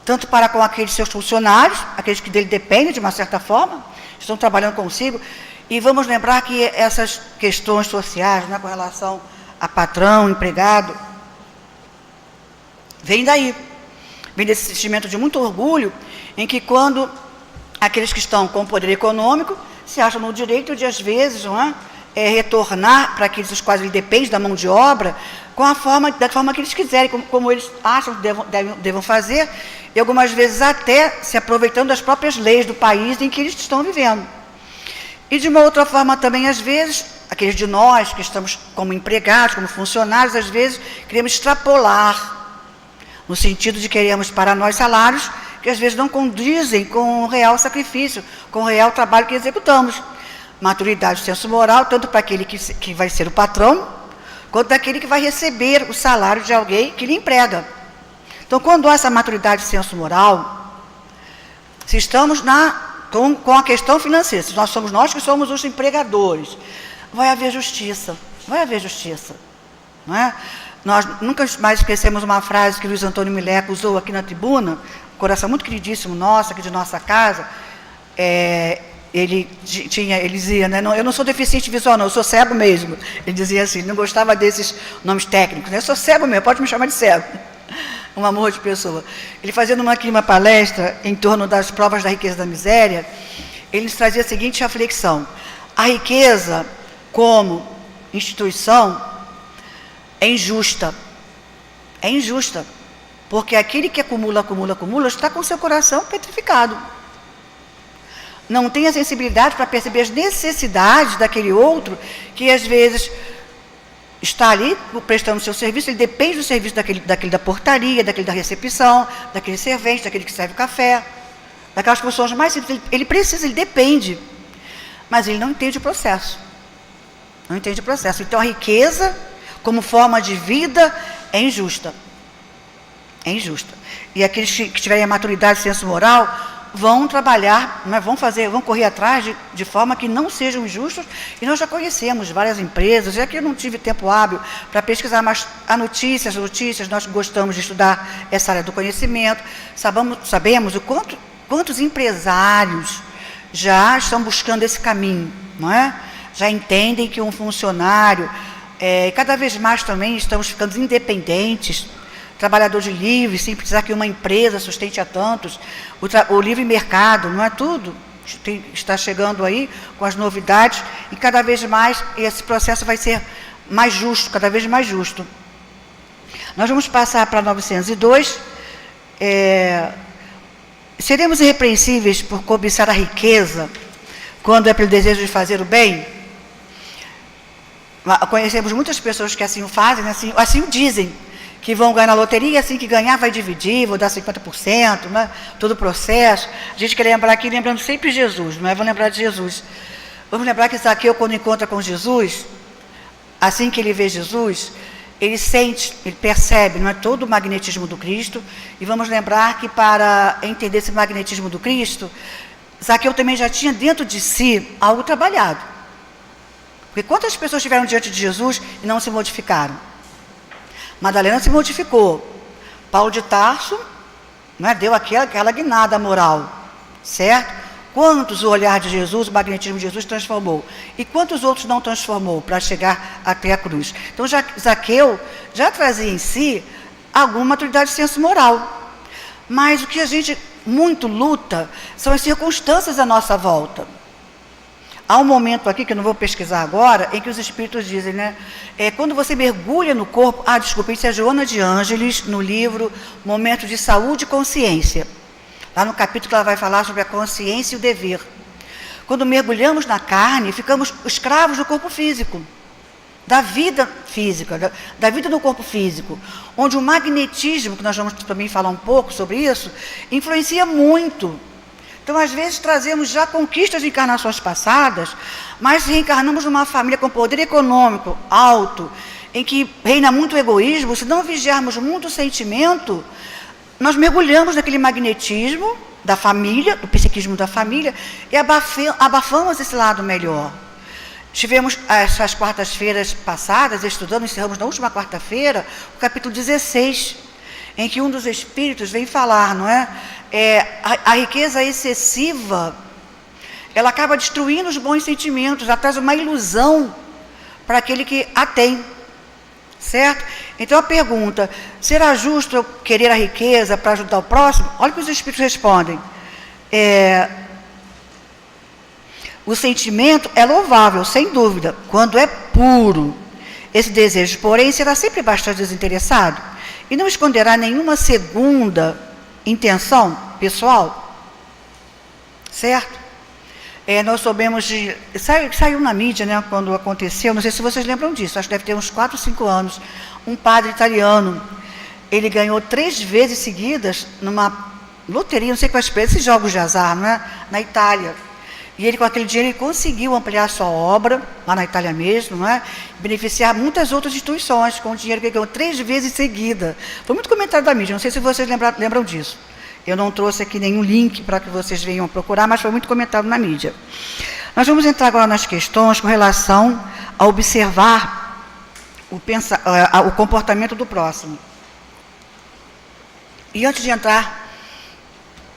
tanto para com aqueles seus funcionários, aqueles que dele dependem de uma certa forma, estão trabalhando consigo. E vamos lembrar que essas questões sociais, né, com relação a patrão, empregado, vem daí, vem desse sentimento de muito orgulho, em que quando aqueles que estão com poder econômico se acham no direito de, às vezes, não é, retornar para aqueles dos quais ele depende da mão de obra, da forma que eles quiserem, como eles acham que devam fazer, e algumas vezes até se aproveitando das próprias leis do país em que eles estão vivendo. E de uma outra forma também, às vezes, aqueles de nós que estamos como empregados, como funcionários, às vezes queremos extrapolar, no sentido de queremos para nós salários que às vezes não condizem com o real sacrifício, com o real trabalho que executamos. Maturidade do senso moral, tanto para aquele que vai ser o patrão, quanto daquele que vai receber o salário de alguém que lhe emprega. Então, quando há essa maturidade de senso moral, se estamos com a questão financeira, se somos nós que somos os empregadores, vai haver justiça, não é? Nós nunca mais esquecemos uma frase que Luiz Antônio Mileco usou aqui na tribuna, um coração muito queridíssimo nosso, aqui de nossa casa. Ele dizia, né, eu não sou deficiente visual, não, eu sou cego mesmo. Ele dizia assim, não gostava desses nomes técnicos, né? Eu sou cego mesmo, pode me chamar de cego. Um amor de pessoa. Ele fazendo uma palestra em torno das provas da riqueza e da miséria, ele nos trazia a seguinte reflexão: a riqueza, como instituição, é injusta, porque aquele que acumula, está com seu coração petrificado. Não tem a sensibilidade para perceber as necessidades daquele outro, que às vezes está ali prestando seu serviço, ele depende do serviço daquele da portaria, daquele da recepção, daquele servente, daquele que serve café, daquelas funções mais simples. Ele depende, mas ele não entende o processo. Então, a riqueza, como forma de vida, é injusta. E aqueles que tiverem a maturidade e senso moral vão trabalhar, vão correr atrás de forma que não sejam injustos, e nós já conhecemos várias empresas, já que eu não tive tempo hábil para pesquisar, mas as notícias, nós gostamos de estudar essa área do conhecimento, sabemos o quantos empresários já estão buscando esse caminho, não é? Já entendem que um funcionário, cada vez mais também estamos ficando independentes, trabalhadores livres, sem precisar que uma empresa sustente a tantos, o livre mercado, não é tudo? Está chegando aí com as novidades, e cada vez mais esse processo vai ser mais justo, cada vez mais justo. Nós vamos passar para 902. Seremos irrepreensíveis por cobiçar a riqueza, quando é pelo desejo de fazer o bem? Conhecemos muitas pessoas que assim o fazem, assim o dizem, que vão ganhar na loteria, e assim que ganhar vai dividir, vou dar 50%, né? Todo o processo. A gente quer lembrar aqui, lembrando sempre Jesus, não é? Vamos lembrar de Jesus. Vamos lembrar que Zaqueu, quando encontra com Jesus, assim que ele vê Jesus, ele sente, ele percebe, não é, todo o magnetismo do Cristo, e vamos lembrar que para entender esse magnetismo do Cristo, Zaqueu também já tinha dentro de si algo trabalhado. Porque quantas pessoas estiveram diante de Jesus e não se modificaram? Madalena se modificou. Paulo de Tarso, não é, deu aquela guinada moral, certo? Quantos o olhar de Jesus, o magnetismo de Jesus transformou? E quantos outros não transformou para chegar até a cruz? Então, Zaqueu já trazia em si alguma maturidade de senso moral. Mas o que a gente muito luta são as circunstâncias à nossa volta. Há um momento aqui, que eu não vou pesquisar agora, em que os espíritos dizem, né? Quando você mergulha no corpo... desculpa, isso é Joana de Ângeles, no livro Momento de Saúde e Consciência. Lá no capítulo que ela vai falar sobre a consciência e o dever. Quando mergulhamos na carne, ficamos escravos do corpo físico, da vida física, da vida do corpo físico, onde o magnetismo, que nós vamos também falar um pouco sobre isso, influencia muito. Então, às vezes, trazemos já conquistas de encarnações passadas, mas reencarnamos numa família com poder econômico alto, em que reina muito egoísmo. Se não vigiarmos muito o sentimento, nós mergulhamos naquele magnetismo da família, do psiquismo da família, e abafamos esse lado melhor. Tivemos essas quartas-feiras passadas, encerramos na última quarta-feira, o capítulo 16, em que um dos espíritos vem falar, não é? A riqueza excessiva, ela acaba destruindo os bons sentimentos, ela traz uma ilusão para aquele que a tem, certo? Então a pergunta, será justo eu querer a riqueza para ajudar o próximo? Olha o que os espíritos respondem. O sentimento é louvável, sem dúvida, quando é puro. Esse desejo, porém, será sempre bastante desinteressado e não esconderá nenhuma segunda intenção pessoal, certo? Nós soubemos saiu na mídia, né, quando aconteceu, não sei se vocês lembram disso, acho que deve ter uns 4 ou 5 anos, um padre italiano, ele ganhou 3 vezes seguidas numa loteria, não sei quais esses jogos de azar, não é? Na Itália. E ele, com aquele dinheiro, ele conseguiu ampliar sua obra, lá na Itália mesmo, não é? Beneficiar muitas outras instituições, com o dinheiro que ele ganhou 3 vezes em seguida. Foi muito comentário da mídia, não sei se vocês lembram disso. Eu não trouxe aqui nenhum link para que vocês venham procurar, mas foi muito comentado na mídia. Nós vamos entrar agora nas questões com relação a observar o comportamento do próximo. E antes de entrar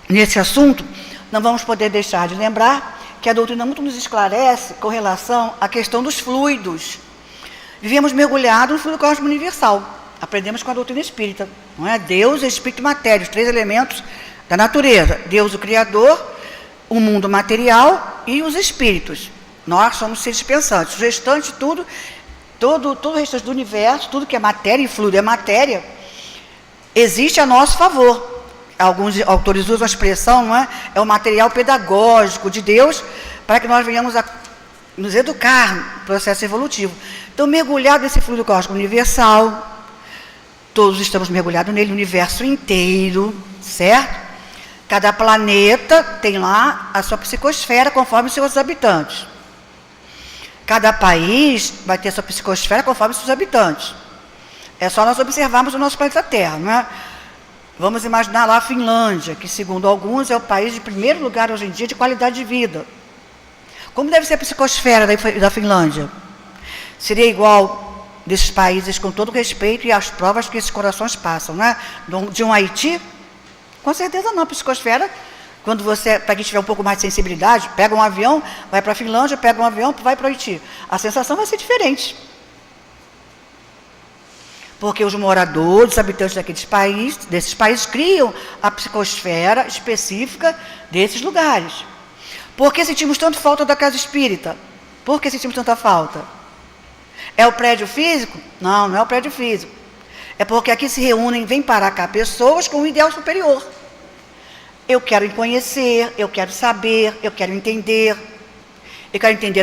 nesse assunto, não vamos poder deixar de lembrar que a doutrina muito nos esclarece com relação à questão dos fluidos. Vivemos mergulhados no fluido cósmico universal. Aprendemos com a doutrina espírita, não é? Deus, Espírito e Matéria, os 3 elementos da natureza. Deus, o Criador, o mundo material e os espíritos. Nós somos seres pensantes. O restante, todo o restante do universo, tudo que é matéria e fluido é matéria, existe a nosso favor. Alguns autores usam a expressão, não é? É o material pedagógico de Deus para que nós venhamos a nos educar no processo evolutivo. Então, mergulhado nesse fluido cósmico universal, todos estamos mergulhados nele, o universo inteiro, certo? Cada planeta tem lá a sua psicosfera conforme os seus habitantes. Cada país vai ter a sua psicosfera conforme os seus habitantes. É só nós observarmos o nosso planeta Terra, não é? Vamos imaginar lá a Finlândia, que segundo alguns é o país de primeiro lugar hoje em dia de qualidade de vida. Como deve ser a psicosfera da Finlândia? Seria igual desses países, com todo respeito e as provas que esses corações passam, né? De um Haiti? Com certeza não. A psicosfera, quando você, para quem tiver um pouco mais de sensibilidade, pega um avião, vai para a Finlândia, pega um avião, vai para o Haiti. A sensação vai ser diferente. Porque os moradores, os habitantes desses países, criam a psicosfera específica desses lugares. Por que sentimos tanto falta da casa espírita? Por que sentimos tanta falta? É o prédio físico? Não, não é o prédio físico. É porque aqui se reúnem, vêm para cá pessoas com um ideal superior. Eu quero conhecer, eu quero saber, eu quero entender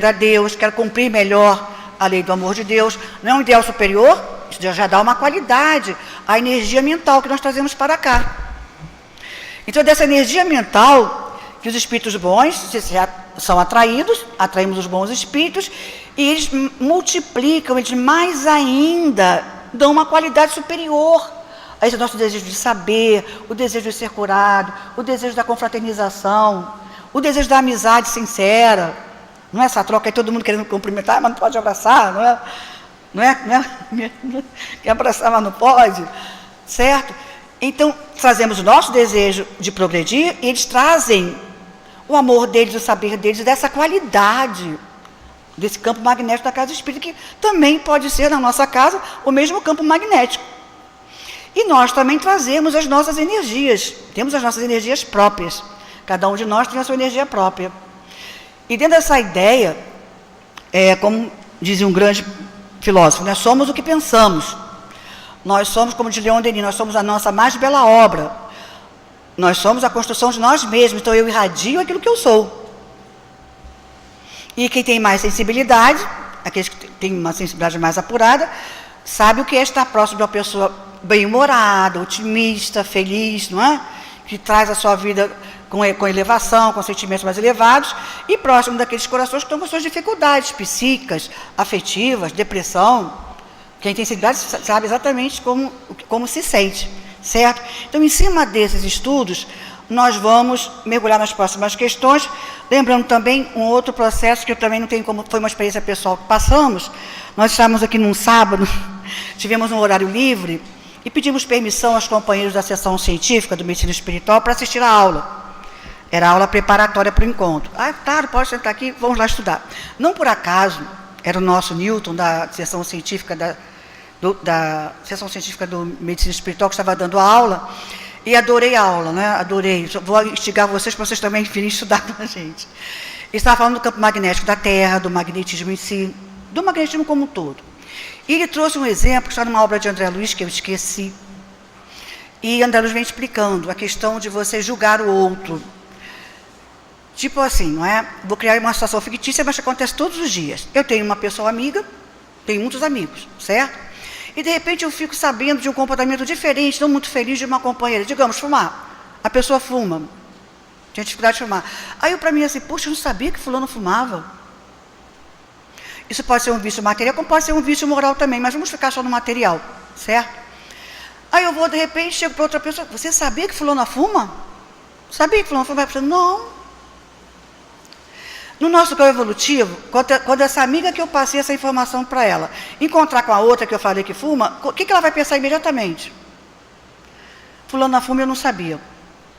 a Deus, quero cumprir melhor a lei do amor de Deus. Não é um ideal superior? Isso já dá uma qualidade à energia mental que nós trazemos para cá. Então, dessa energia mental, que os espíritos bons são atraímos os bons espíritos, e eles multiplicam, eles mais ainda dão uma qualidade superior a esse nosso desejo de saber, o desejo de ser curado, o desejo da confraternização, o desejo da amizade sincera. Não é essa troca aí, todo mundo querendo cumprimentar, mas não pode abraçar, não é? Não é? Quer abraçar, mas não pode, certo? Então, trazemos o nosso desejo de progredir e eles trazem o amor deles, o saber deles, dessa qualidade, desse campo magnético da casa espírita, que também pode ser na nossa casa o mesmo campo magnético. E nós também trazemos as nossas energias, temos as nossas energias próprias. Cada um de nós tem a sua energia própria. E dentro dessa ideia, como dizia um grande filósofo, nós somos o que pensamos. Nós somos, como diz Leon Denis, nós somos a nossa mais bela obra. Nós somos a construção de nós mesmos. Então eu irradio aquilo que eu sou. E quem tem mais sensibilidade, aqueles que têm uma sensibilidade mais apurada, sabe o que é estar próximo de uma pessoa bem-humorada, otimista, feliz, não é? Que traz a sua vida com elevação, com sentimentos mais elevados, e próximo daqueles corações que estão com suas dificuldades psíquicas, afetivas, depressão. Quem tem sensibilidade sabe exatamente como se sente, certo? Então, em cima desses estudos, nós vamos mergulhar nas próximas questões, lembrando também um outro processo que eu também não tenho como, foi uma experiência pessoal que passamos. Nós estávamos aqui num sábado, tivemos um horário livre, e pedimos permissão aos companheiros da sessão científica do Medicina Espiritual para assistir a aula. Era a aula preparatória para o encontro. Claro, pode sentar aqui, vamos lá estudar. Não por acaso, era o nosso Newton, da sessão científica da sessão científica do Medicina Espiritual, que estava dando a aula, e adorei a aula, né? Adorei. Vou instigar vocês para vocês também virem estudar com a gente. Ele estava falando do campo magnético da Terra, do magnetismo em si, do magnetismo como um todo. E ele trouxe um exemplo que está numa obra de André Luiz, que eu esqueci. E André Luiz vem explicando a questão de você julgar o outro. Tipo assim, não é? Vou criar uma situação fictícia, mas que acontece todos os dias. Eu tenho uma pessoa amiga, tenho muitos amigos, certo? E de repente eu fico sabendo de um comportamento diferente, não muito feliz, de uma companheira. Digamos, fumar. A pessoa fuma. Tinha dificuldade de fumar. Aí eu, para mim, assim, poxa, eu não sabia que fulano fumava. Isso pode ser um vício material, como pode ser um vício moral também, mas vamos ficar só no material, certo? Aí eu vou, de repente, chego para outra pessoa, você sabia que fulano fuma? Sabia que fulano fuma? Eu falo, não. No nosso campo evolutivo, quando essa amiga que eu passei essa informação para ela, encontrar com a outra que eu falei que fuma, o que ela vai pensar imediatamente? Fulano fuma, eu não sabia.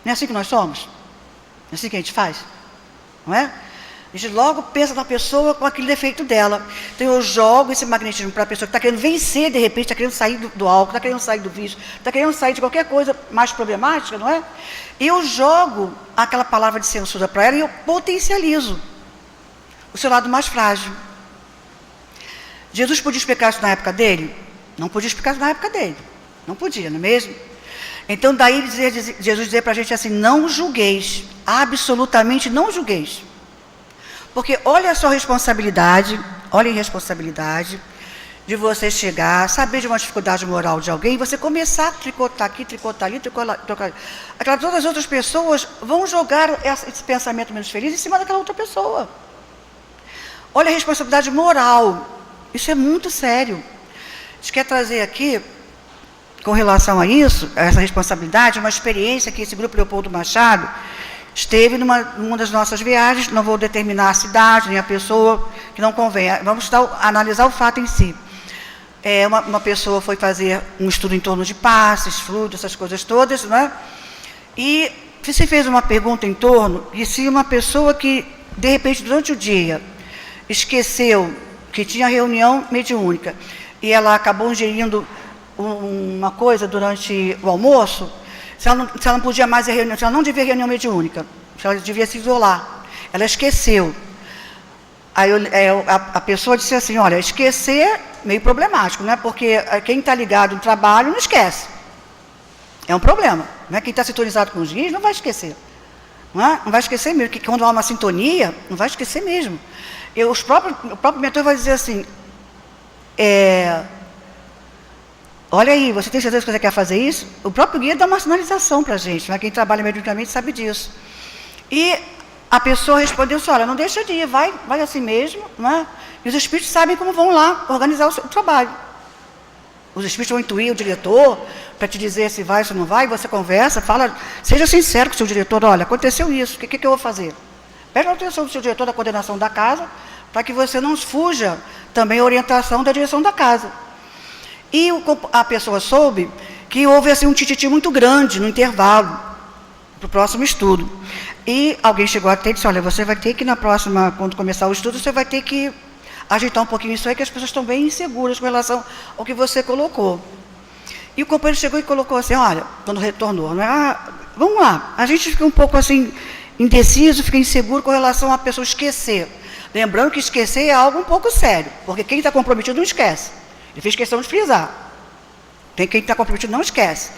Não é assim que nós somos? Não é assim que a gente faz? Não é? A gente logo pensa na pessoa com aquele defeito dela. Então eu jogo esse magnetismo para a pessoa que está querendo vencer, de repente, está querendo sair do álcool, está querendo sair do vício, está querendo sair de qualquer coisa mais problemática, não é? E eu jogo aquela palavra de censura para ela e eu potencializo o seu lado mais frágil. Jesus podia explicar isso na época dele? Não podia explicar isso na época dele. Não podia, não é mesmo? Então daí Jesus dizer para a gente assim, não julgueis, absolutamente não julgueis. Porque olha a sua responsabilidade, olha a irresponsabilidade de você chegar, saber de uma dificuldade moral de alguém, e você começar a tricotar aqui, tricotar ali, tricotar ali. Aquelas outras outras pessoas vão jogar esse pensamento menos feliz em cima daquela outra pessoa. Olha a responsabilidade moral. Isso é muito sério. A gente quer trazer aqui, com relação a isso, a essa responsabilidade, uma experiência que esse grupo Leopoldo Machado esteve numa das nossas viagens, não vou determinar a cidade, nem a pessoa, que não convém, vamos analisar o fato em si. Uma pessoa foi fazer um estudo em torno de passes, fluidos, essas coisas todas, né? E se fez uma pergunta em torno, e se uma pessoa que, de repente, durante o dia, esqueceu que tinha reunião mediúnica, e ela acabou ingerindo uma coisa durante o almoço, se ela não podia mais ir reunião, se ela não devia reunião mediúnica, se ela devia se isolar, ela esqueceu. Aí a pessoa disse assim, olha, esquecer é meio problemático, né? Porque quem está ligado no trabalho não esquece. É um problema, né? Quem está sintonizado com os guias não vai esquecer. Não vai esquecer mesmo, que quando há uma sintonia, não vai esquecer mesmo. O próprio mentor vai dizer assim, olha aí, você tem certeza que você quer fazer isso? O próprio guia dá uma sinalização para a gente, né? Quem trabalha mediunicamente sabe disso. E a pessoa respondeu assim, olha, não deixa de ir, vai assim mesmo, né? E os espíritos sabem como vão lá organizar o seu trabalho. Os espíritos vão intuir o diretor para te dizer se vai, se não vai, você conversa, fala, seja sincero com o seu diretor, olha, aconteceu isso, o que eu vou fazer? Preste atenção do seu diretor da coordenação da casa, para que você não fuja também a orientação da direção da casa. E a pessoa soube que houve assim, um tititi muito grande no intervalo para o próximo estudo. E alguém chegou até e disse, olha, você vai ter que na próxima, quando começar o estudo, você vai ter que ajeitar um pouquinho isso aí, que as pessoas estão bem inseguras com relação ao que você colocou. E o companheiro chegou e colocou assim, olha, quando retornou, né? Vamos lá, a gente fica um pouco assim, indeciso, fica inseguro com relação a pessoa esquecer. Lembrando que esquecer é algo um pouco sério, porque quem está comprometido não esquece. Ele fez questão de frisar. Quem está comprometido não esquece.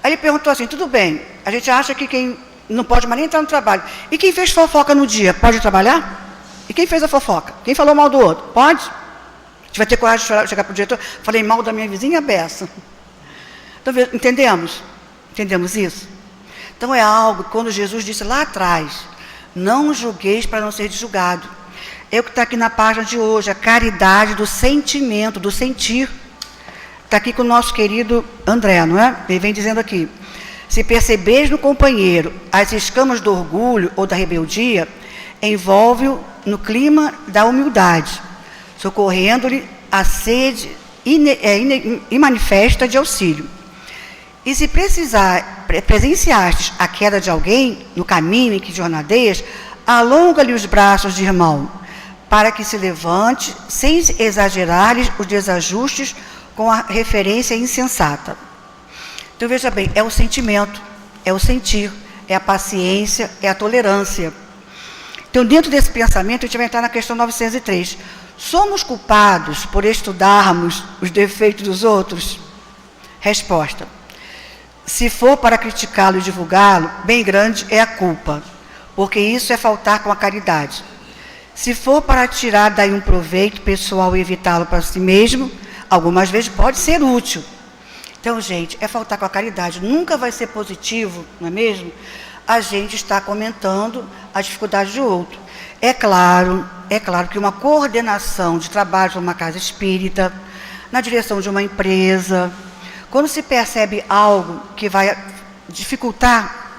Aí ele perguntou assim, tudo bem, a gente acha que quem não pode mais nem entrar no trabalho. E quem fez fofoca no dia, pode trabalhar? E quem fez a fofoca? Quem falou mal do outro? Pode? A gente vai ter coragem de chegar para o diretor, falei mal da minha vizinha Bessa. Então, entendemos? Entendemos isso? Então é algo, quando Jesus disse lá atrás, não julgueis para não ser julgado. É o que está aqui na página de hoje, a caridade do sentimento, do sentir. Está aqui com o nosso querido André, não é? Ele vem dizendo aqui, se percebeis no companheiro as escamas do orgulho ou da rebeldia, envolve-o no clima da humildade, socorrendo-lhe a sede imanifesta de auxílio. E se presenciastes a queda de alguém no caminho em que jornadeias, alonga-lhe os braços de irmão, para que se levante, sem exagerar-lhes os desajustes com a referência insensata. Então, veja bem, é o sentimento, é o sentir, é a paciência, é a tolerância. Então, dentro desse pensamento, a gente vai entrar na questão 903. Somos culpados por estudarmos os defeitos dos outros? Resposta. Se for para criticá-lo e divulgá-lo, bem grande é a culpa, porque isso é faltar com a caridade. Se for para tirar daí um proveito pessoal e evitá-lo para si mesmo, algumas vezes pode ser útil. Então, gente, é faltar com a caridade. Nunca vai ser positivo, não é mesmo? A gente está comentando a dificuldade de outro. É claro que uma coordenação de trabalho de uma casa espírita, na direção de uma empresa, quando se percebe algo que vai dificultar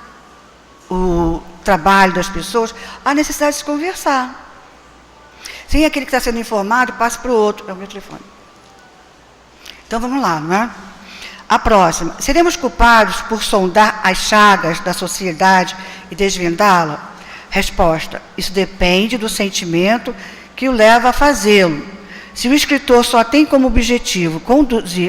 o trabalho das pessoas, há necessidade de se conversar. Sem aquele que está sendo informado, passe para o outro. É o meu telefone. Então, vamos lá, não é? A próxima. Seremos culpados por sondar as chagas da sociedade e desvendá-la? Resposta. Isso depende do sentimento que o leva a fazê-lo. Se o escritor só tem como objetivo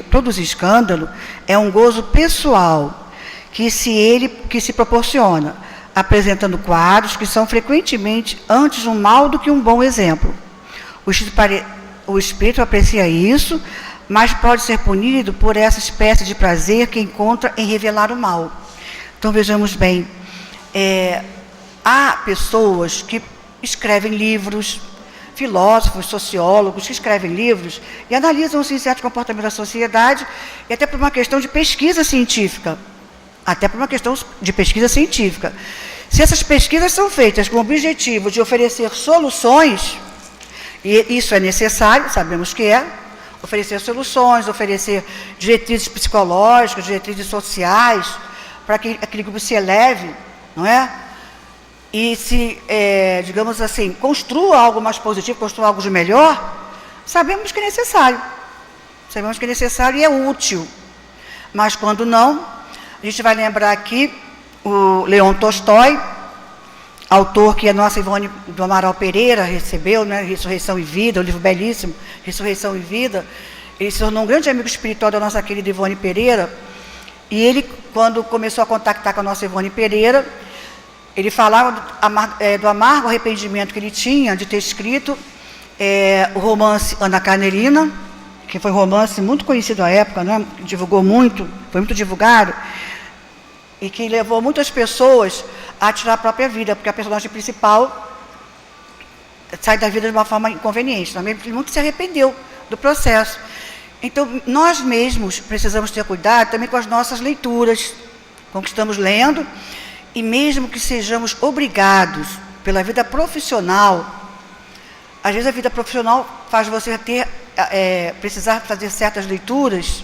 produzir escândalo, é um gozo pessoal que se proporciona, apresentando quadros que são frequentemente antes um mal do que um bom exemplo. O espírito aprecia isso, mas pode ser punido por essa espécie de prazer que encontra em revelar o mal. Então, vejamos bem, há pessoas que escrevem livros, filósofos, sociólogos, que escrevem livros e analisam o certo comportamento da sociedade, e até por uma questão de pesquisa científica. Se essas pesquisas são feitas com o objetivo de oferecer soluções, e isso é necessário, sabemos que é, oferecer soluções, oferecer diretrizes psicológicas, diretrizes sociais, para que aquele grupo se eleve, não é? E se, digamos assim, construa algo mais positivo, construa algo de melhor, sabemos que é necessário. Sabemos que é necessário e é útil. Mas quando não, a gente vai lembrar aqui o Leon Tolstói, autor que a nossa Ivone do Amaral Pereira recebeu, né, Ressurreição e Vida, um livro belíssimo, Ressurreição e Vida. Ele se tornou um grande amigo espiritual da nossa querida Ivone Pereira. E ele, quando começou a contactar com a nossa Ivone Pereira, ele falava do amargo arrependimento que ele tinha de ter escrito o romance Ana Carnerina, que foi um romance muito conhecido à época, né? Divulgou muito, foi muito divulgado, e que levou muitas pessoas a tirar a própria vida, porque a personagem principal sai da vida de uma forma inconveniente. Também muito se arrependeu do processo. Então, nós mesmos precisamos ter cuidado também com as nossas leituras, com o que estamos lendo, e mesmo que sejamos obrigados pela vida profissional, às vezes a vida profissional faz você precisar fazer certas leituras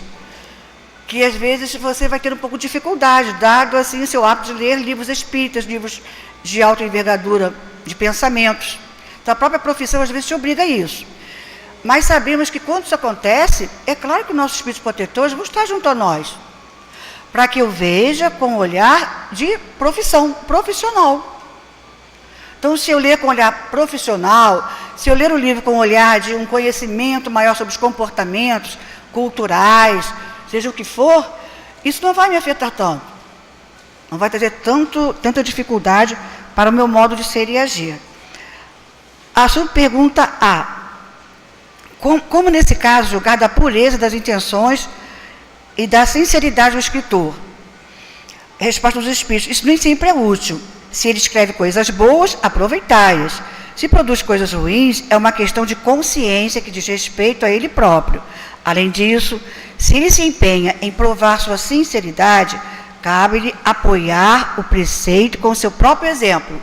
que às vezes você vai ter um pouco de dificuldade, dado assim o seu hábito de ler livros espíritas, livros de alta envergadura, de pensamentos. Então a própria profissão às vezes te obriga a isso. Mas sabemos que quando isso acontece, é claro que os nossos espíritos protetores vão estar junto a nós, para que eu veja com um olhar de profissional. Então, se eu ler com um olhar profissional, se eu ler o livro com um olhar de um conhecimento maior sobre os comportamentos culturais, seja o que for, isso não vai me afetar tanto. Não vai trazer tanta dificuldade para o meu modo de ser e agir. A sua pergunta A. Como nesse caso, julgar da pureza das intenções e da sinceridade do escritor? Resposta dos espíritos: isso nem sempre é útil. Se ele escreve coisas boas, aproveitai-as. Se produz coisas ruins, é uma questão de consciência que diz respeito a ele próprio. Além disso, se ele se empenha em provar sua sinceridade, cabe-lhe apoiar o preceito com o seu próprio exemplo.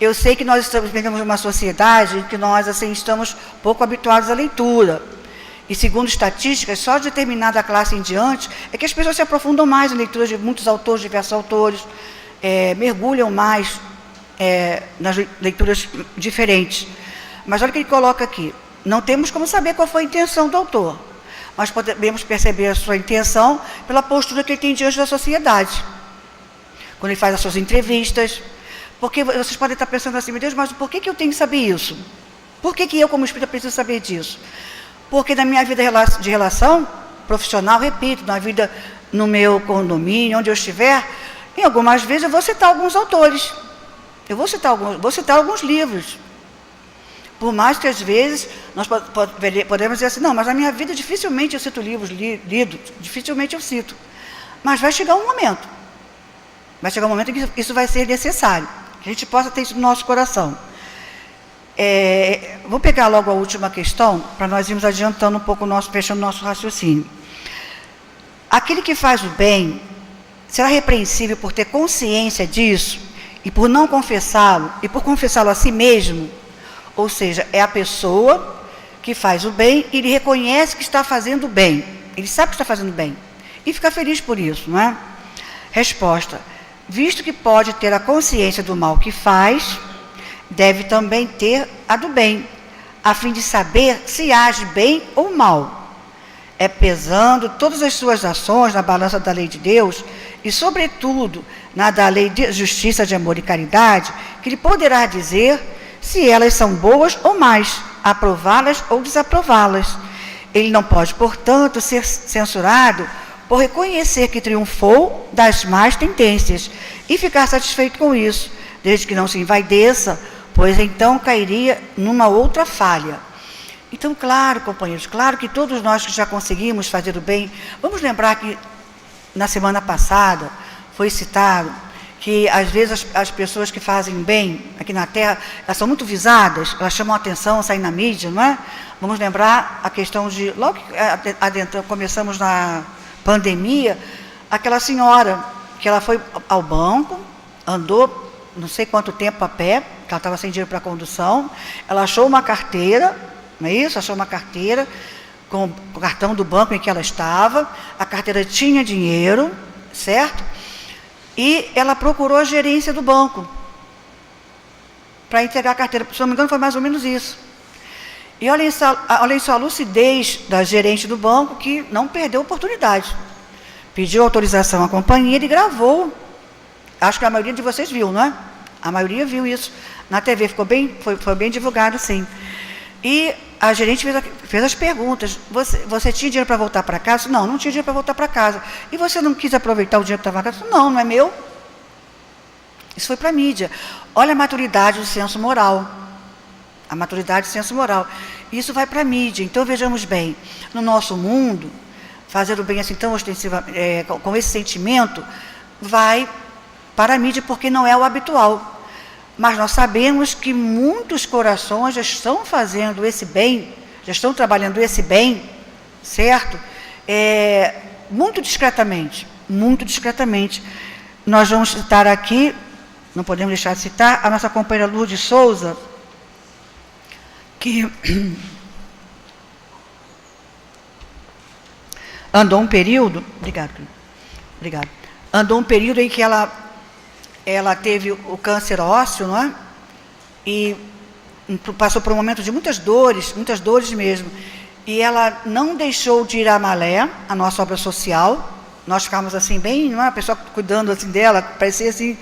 Eu sei que nós vivemos numa sociedade em que nós assim, estamos pouco habituados à leitura. E segundo estatísticas, só de determinada classe em diante é que as pessoas se aprofundam mais em leituras de muitos autores, diversos autores, mergulham mais nas leituras diferentes. Mas olha o que ele coloca aqui. Não temos como saber qual foi a intenção do autor, mas podemos perceber a sua intenção pela postura que ele tem diante da sociedade. Quando ele faz as suas entrevistas. Porque vocês podem estar pensando assim: meu Deus, mas por que eu tenho que saber isso? Por que eu, como espírita, preciso saber disso? Porque na minha vida de relação profissional, repito, na vida no meu condomínio, onde eu estiver, em algumas vezes eu vou citar alguns autores, vou citar alguns livros. Por mais que às vezes nós podemos dizer assim: não, mas na minha vida dificilmente eu cito livros lidos, dificilmente eu cito. Mas vai chegar um momento em que isso vai ser necessário, que a gente possa ter isso no nosso coração. Vou pegar logo a última questão, para nós irmos adiantando um pouco, fechando o nosso raciocínio. Aquele que faz o bem será repreensível por ter consciência disso e por não confessá-lo, e por confessá-lo a si mesmo. Ou seja, é a pessoa que faz o bem e ele reconhece que está fazendo bem. Ele sabe que está fazendo bem e fica feliz por isso, não é? Resposta: visto que pode ter a consciência do mal que faz, deve também ter a do bem, a fim de saber se age bem ou mal. É pesando todas as suas ações na balança da lei de Deus e, sobretudo, na da lei de justiça, de amor e caridade, que ele poderá dizer se elas são boas ou más, aprová-las ou desaprová-las. Ele não pode, portanto, ser censurado por reconhecer que triunfou das más tendências e ficar satisfeito com isso, desde que não se envaideça, pois então cairia numa outra falha. Então, claro, companheiros, claro que todos nós que já conseguimos fazer o bem, vamos lembrar que na semana passada foi citado que às vezes as pessoas que fazem bem aqui na Terra, elas são muito visadas, elas chamam a atenção, saem na mídia, não é? Vamos lembrar a questão de, logo que começamos na pandemia, aquela senhora que ela foi ao banco, andou não sei quanto tempo a pé, que ela estava sem dinheiro para a condução, ela achou uma carteira não é isso? Achou uma carteira com o cartão do banco em que ela estava, a carteira tinha dinheiro, certo? E ela procurou a gerência do banco para entregar a carteira. Se não me engano, foi mais ou menos isso. E olhem só a lucidez da gerente do banco, que não perdeu a oportunidade. Pediu autorização à companhia e gravou. Acho que a maioria de vocês viu, não é? A maioria viu isso na TV, foi bem divulgado, sim. E a gerente fez as perguntas. Você tinha dinheiro para voltar para casa? Não, não tinha dinheiro para voltar para casa. E você não quis aproveitar o dinheiro que estava na casa? Não, não é meu. Isso foi para a mídia. Olha a maturidade do senso moral. A maturidade do senso moral. Isso vai para a mídia. Então, vejamos bem, no nosso mundo, fazer o bem assim tão ostensiva, com esse sentimento, vai para a mídia porque não é o habitual. Mas nós sabemos que muitos corações já estão fazendo esse bem, já estão trabalhando esse bem, certo? Muito discretamente, muito discretamente. Nós vamos citar aqui, não podemos deixar de citar, a nossa companheira Lourdes Souza, que andou um período, obrigado, andou um período em que ela teve o câncer ósseo, não é? E passou por um momento de muitas dores mesmo. E ela não deixou de ir à Malé, a nossa obra social. Nós ficávamos assim bem, não é? A pessoa cuidando assim dela, parecia assim,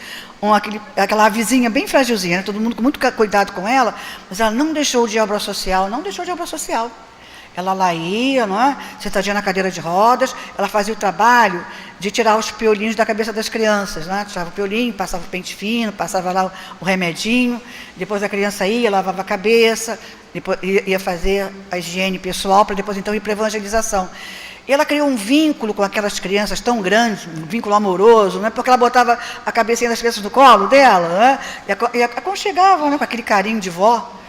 aquela vizinha bem fragilzinha, né? Todo mundo com muito cuidado com ela, mas ela não deixou de ir à obra social, Ela lá ia, não é? Sentadinha na cadeira de rodas, ela fazia o trabalho de tirar os piolinhos da cabeça das crianças, né? Tirava o piolinho, passava o pente fino, passava lá o remedinho, depois a criança ia, lavava a cabeça, depois ia fazer a higiene pessoal, para depois então ir para a evangelização. E ela criou um vínculo com aquelas crianças tão grande, um vínculo amoroso, né? Porque ela botava a cabecinha das crianças no colo dela, né? E aconchegava, né? Com aquele carinho de vó.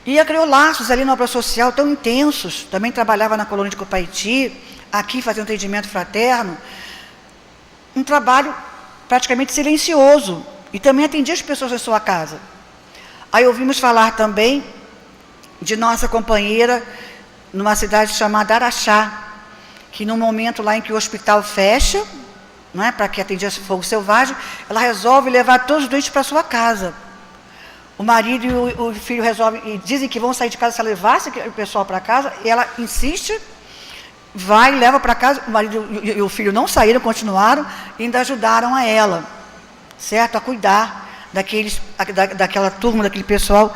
E ela criou laços ali na obra social tão intensos. Também trabalhava na colônia de Copaiti, aqui fazia um atendimento fraterno. Um trabalho praticamente silencioso. E também atendia as pessoas da sua casa. Aí ouvimos falar também de nossa companheira numa cidade chamada Araxá, que no momento lá em que o hospital fecha, não é, para que atendesse fogo selvagem, ela resolve levar todos os doentes para sua casa. O marido e o filho resolvem, e dizem que vão sair de casa se ela levasse o pessoal para casa, e ela insiste, vai, leva para casa, o marido e o filho não saíram, continuaram, e ainda ajudaram a ela, certo? A cuidar daquela turma, daquele pessoal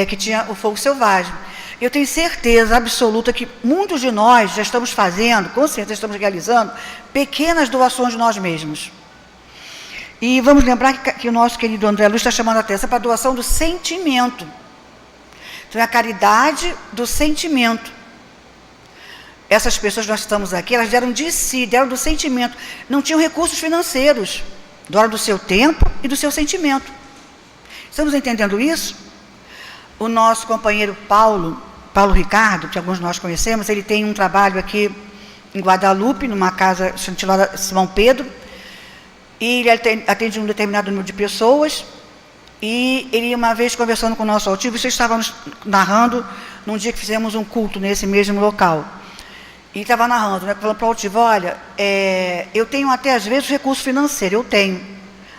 que tinha o fogo selvagem. Eu tenho certeza absoluta que muitos de nós já estamos fazendo, com certeza estamos realizando, pequenas doações de nós mesmos. E vamos lembrar que o nosso querido André Luiz está chamando a atenção para a doação do sentimento. Então, é a caridade do sentimento. Essas pessoas que nós estamos aqui, elas deram de si, deram do sentimento. Não tinham recursos financeiros. Doaram do seu tempo e do seu sentimento. Estamos entendendo isso? O nosso companheiro Paulo Ricardo, que alguns de nós conhecemos, ele tem um trabalho aqui em Guadalupe, numa casa intitulada Simão Pedro, e ele atende um determinado número de pessoas, e ele, uma vez conversando com o nosso altivo, vocês estávamos narrando num dia que fizemos um culto nesse mesmo local, e estava narrando, né, falando para o altivo, olha, eu tenho até às vezes recurso financeiro,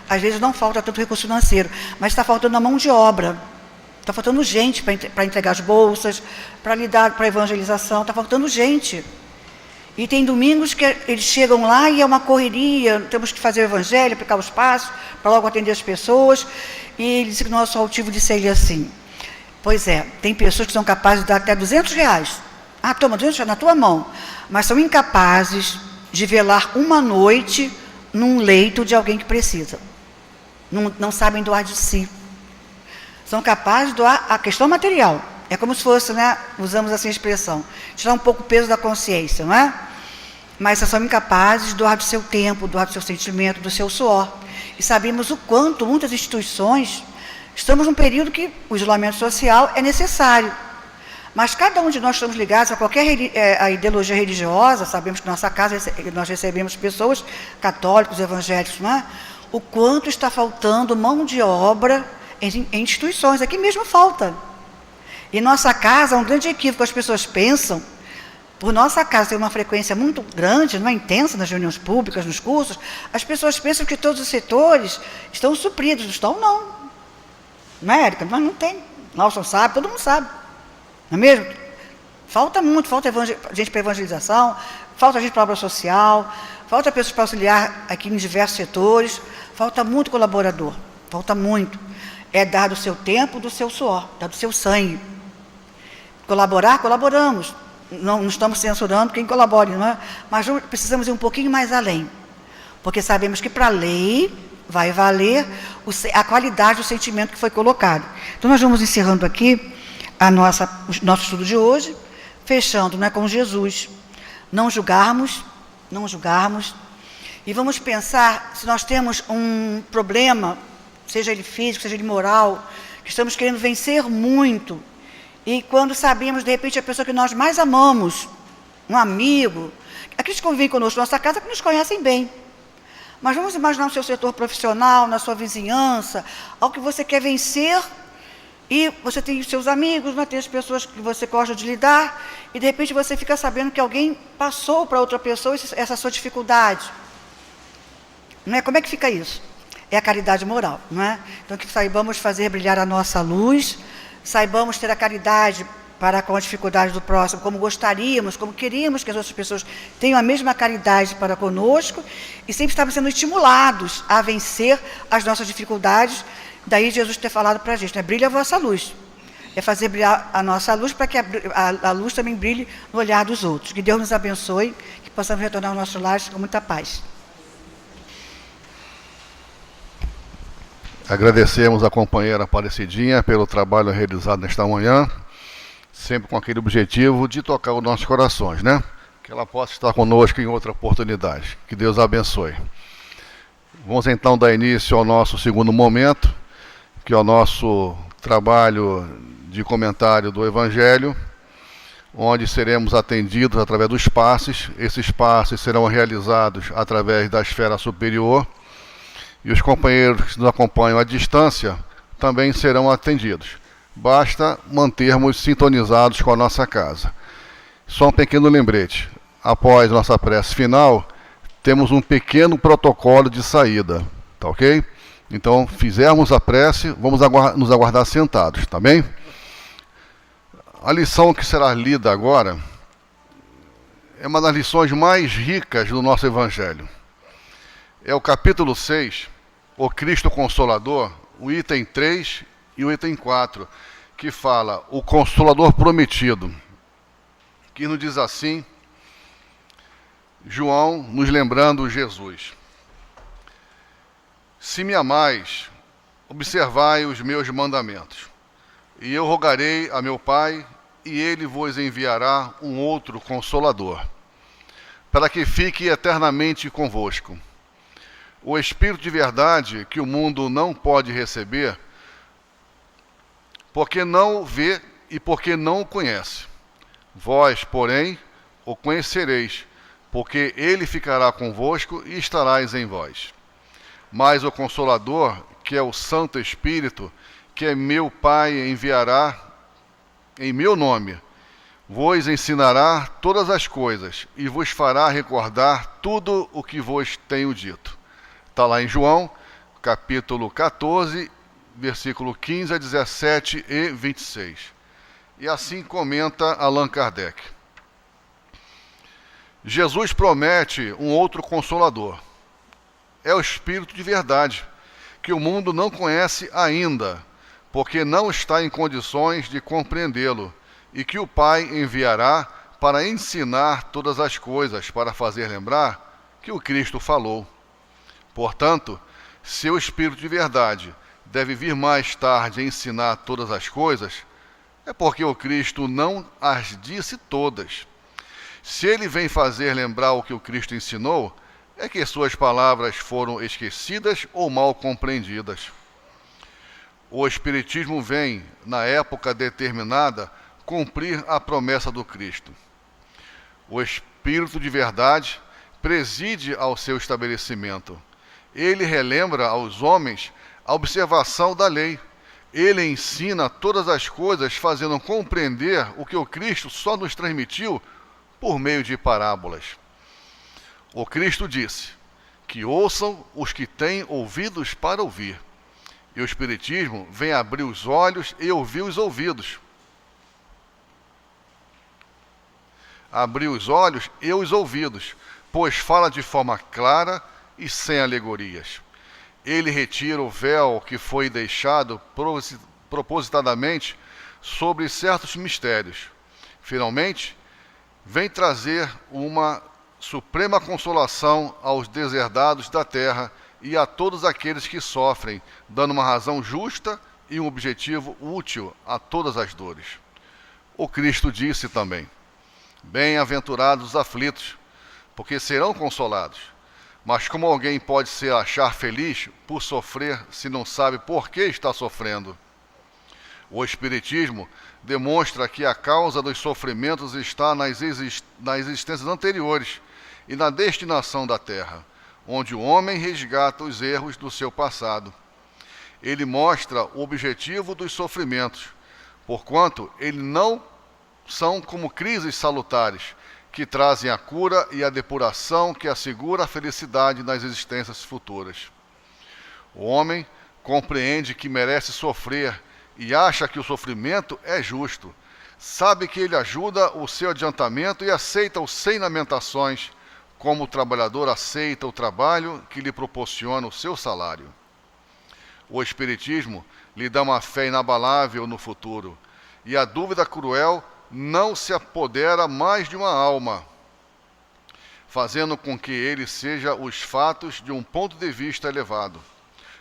às vezes não falta tanto recurso financeiro, mas está faltando a mão de obra, está faltando gente para entregar as bolsas, para lidar com a evangelização, está faltando gente. E tem domingos que eles chegam lá e é uma correria, temos que fazer o evangelho, aplicar os passos, para logo atender as pessoas. E ele disse que o nosso altivo disse a ele assim, pois é, tem pessoas que são capazes de dar até R$200. Ah, toma, R$200 na tua mão. Mas são incapazes de velar uma noite num leito de alguém que precisa. Não sabem doar de si. São capazes de doar a questão material. É como se fosse, né, usamos assim a expressão, tirar um pouco o peso da consciência, não é? Mas são incapazes de doar do seu tempo, doar do seu sentimento, do seu suor. E sabemos o quanto muitas instituições, estamos num período que o isolamento social é necessário. Mas cada um de nós estamos ligados a qualquer a ideologia religiosa, sabemos que na nossa casa nós recebemos pessoas católicos, evangélicos, não é? O quanto está faltando mão de obra em instituições, aqui mesmo falta. E nossa casa é um grande equívoco. As pessoas pensam, por nossa casa ter uma frequência muito grande, não é intensa nas reuniões públicas, nos cursos, as pessoas pensam que todos os setores estão supridos. Não estão, não. Não é, Érica? Mas não tem. Nelson sabe, todo mundo sabe. Não é mesmo? Falta muito, falta gente para evangelização, falta gente para obra social, falta pessoas para auxiliar aqui em diversos setores, falta muito colaborador, falta muito. É dar do seu tempo, do seu suor, dar do seu sangue. Colaborar, colaboramos. Não estamos censurando quem colabore, não é? Mas precisamos ir um pouquinho mais além. Porque sabemos que para a lei vai valer a qualidade do sentimento que foi colocado. Então nós vamos encerrando aqui o nosso estudo de hoje, fechando, não é, com Jesus. Não julgarmos, e vamos pensar se nós temos um problema, seja ele físico, seja ele moral, que estamos querendo vencer muito, e quando sabemos, de repente, a pessoa que nós mais amamos, um amigo, aqueles que convivem conosco na nossa casa, que nos conhecem bem. Mas vamos imaginar no seu setor profissional, na sua vizinhança, algo que você quer vencer, e você tem os seus amigos, tem as pessoas que você gosta de lidar, e de repente você fica sabendo que alguém passou para outra pessoa essa sua dificuldade. Não é? Como é que fica isso? É a caridade moral, não é? Então que saibamos fazer brilhar a nossa luz, saibamos ter a caridade para com a dificuldade do próximo, como gostaríamos, como queríamos que as outras pessoas tenham a mesma caridade para conosco, e sempre estamos sendo estimulados a vencer as nossas dificuldades. Daí Jesus ter falado para a gente, né? Brilha a vossa luz. É fazer brilhar a nossa luz para que a luz também brilhe no olhar dos outros. Que Deus nos abençoe, que possamos retornar aos nossos lares com muita paz. Agradecemos a companheira Aparecidinha pelo trabalho realizado nesta manhã, sempre com aquele objetivo de tocar os nossos corações, né? Que ela possa estar conosco em outra oportunidade. Que Deus a abençoe. Vamos então dar início ao nosso segundo momento, que é o nosso trabalho de comentário do Evangelho, onde seremos atendidos através dos passes. Esses passes serão realizados através da esfera superior, e os companheiros que nos acompanham à distância também serão atendidos. Basta mantermos sintonizados com a nossa casa. Só um pequeno lembrete. Após nossa prece final, temos um pequeno protocolo de saída, tá ok? Então, fizermos a prece, vamos nos aguardar sentados, tá bem? A lição que será lida agora é uma das lições mais ricas do nosso Evangelho. É o capítulo 6, o Cristo Consolador, o item 3 e o item 4, que fala o Consolador Prometido, que nos diz assim, João nos lembrando Jesus. Se me amais, observai os meus mandamentos, e eu rogarei a meu Pai, e ele vos enviará um outro Consolador, para que fique eternamente convosco. O Espírito de verdade que o mundo não pode receber, porque não o vê e porque não o conhece. Vós, porém, o conhecereis, porque ele ficará convosco e estarás em vós. Mas o Consolador, que é o Santo Espírito, que é meu Pai enviará em meu nome, vos ensinará todas as coisas e vos fará recordar tudo o que vos tenho dito. Está lá em João, capítulo 14, versículo 15 a 17 e 26. E assim comenta Allan Kardec. Jesus promete um outro Consolador. É o Espírito de verdade, que o mundo não conhece ainda, porque não está em condições de compreendê-lo, e que o Pai enviará para ensinar todas as coisas, para fazer lembrar que o Cristo falou. Portanto, se o Espírito de verdade deve vir mais tarde a ensinar todas as coisas, é porque o Cristo não as disse todas. Se ele vem fazer lembrar o que o Cristo ensinou, é que suas palavras foram esquecidas ou mal compreendidas. O Espiritismo vem, na época determinada, cumprir a promessa do Cristo. O Espírito de verdade preside ao seu estabelecimento. Ele relembra aos homens a observação da lei, Ele ensina todas as coisas, fazendo compreender o que o Cristo só nos transmitiu por meio de parábolas. O Cristo disse que ouçam os que têm ouvidos para ouvir. E o Espiritismo vem abrir os olhos e ouvir os ouvidos. Abrir os olhos e os ouvidos, pois fala de forma clara e sem alegorias. Ele retira o véu que foi deixado propositadamente sobre certos mistérios. Finalmente, vem trazer uma suprema consolação aos deserdados da terra e a todos aqueles que sofrem, dando uma razão justa e um objetivo útil a todas as dores. O Cristo disse também: bem-aventurados os aflitos, porque serão consolados. Mas como alguém pode se achar feliz por sofrer se não sabe por que está sofrendo? O Espiritismo demonstra que a causa dos sofrimentos está nas existências anteriores e na destinação da Terra, onde o homem resgata os erros do seu passado. Ele mostra o objetivo dos sofrimentos, porquanto eles não são como crises salutares, que trazem a cura e a depuração que assegura a felicidade nas existências futuras. O homem compreende que merece sofrer e acha que o sofrimento é justo. Sabe que ele ajuda o seu adiantamento e aceita-o sem lamentações, como o trabalhador aceita o trabalho que lhe proporciona o seu salário. O Espiritismo lhe dá uma fé inabalável no futuro, e a dúvida cruel não se apodera mais de uma alma, fazendo com que ele seja os fatos de um ponto de vista elevado.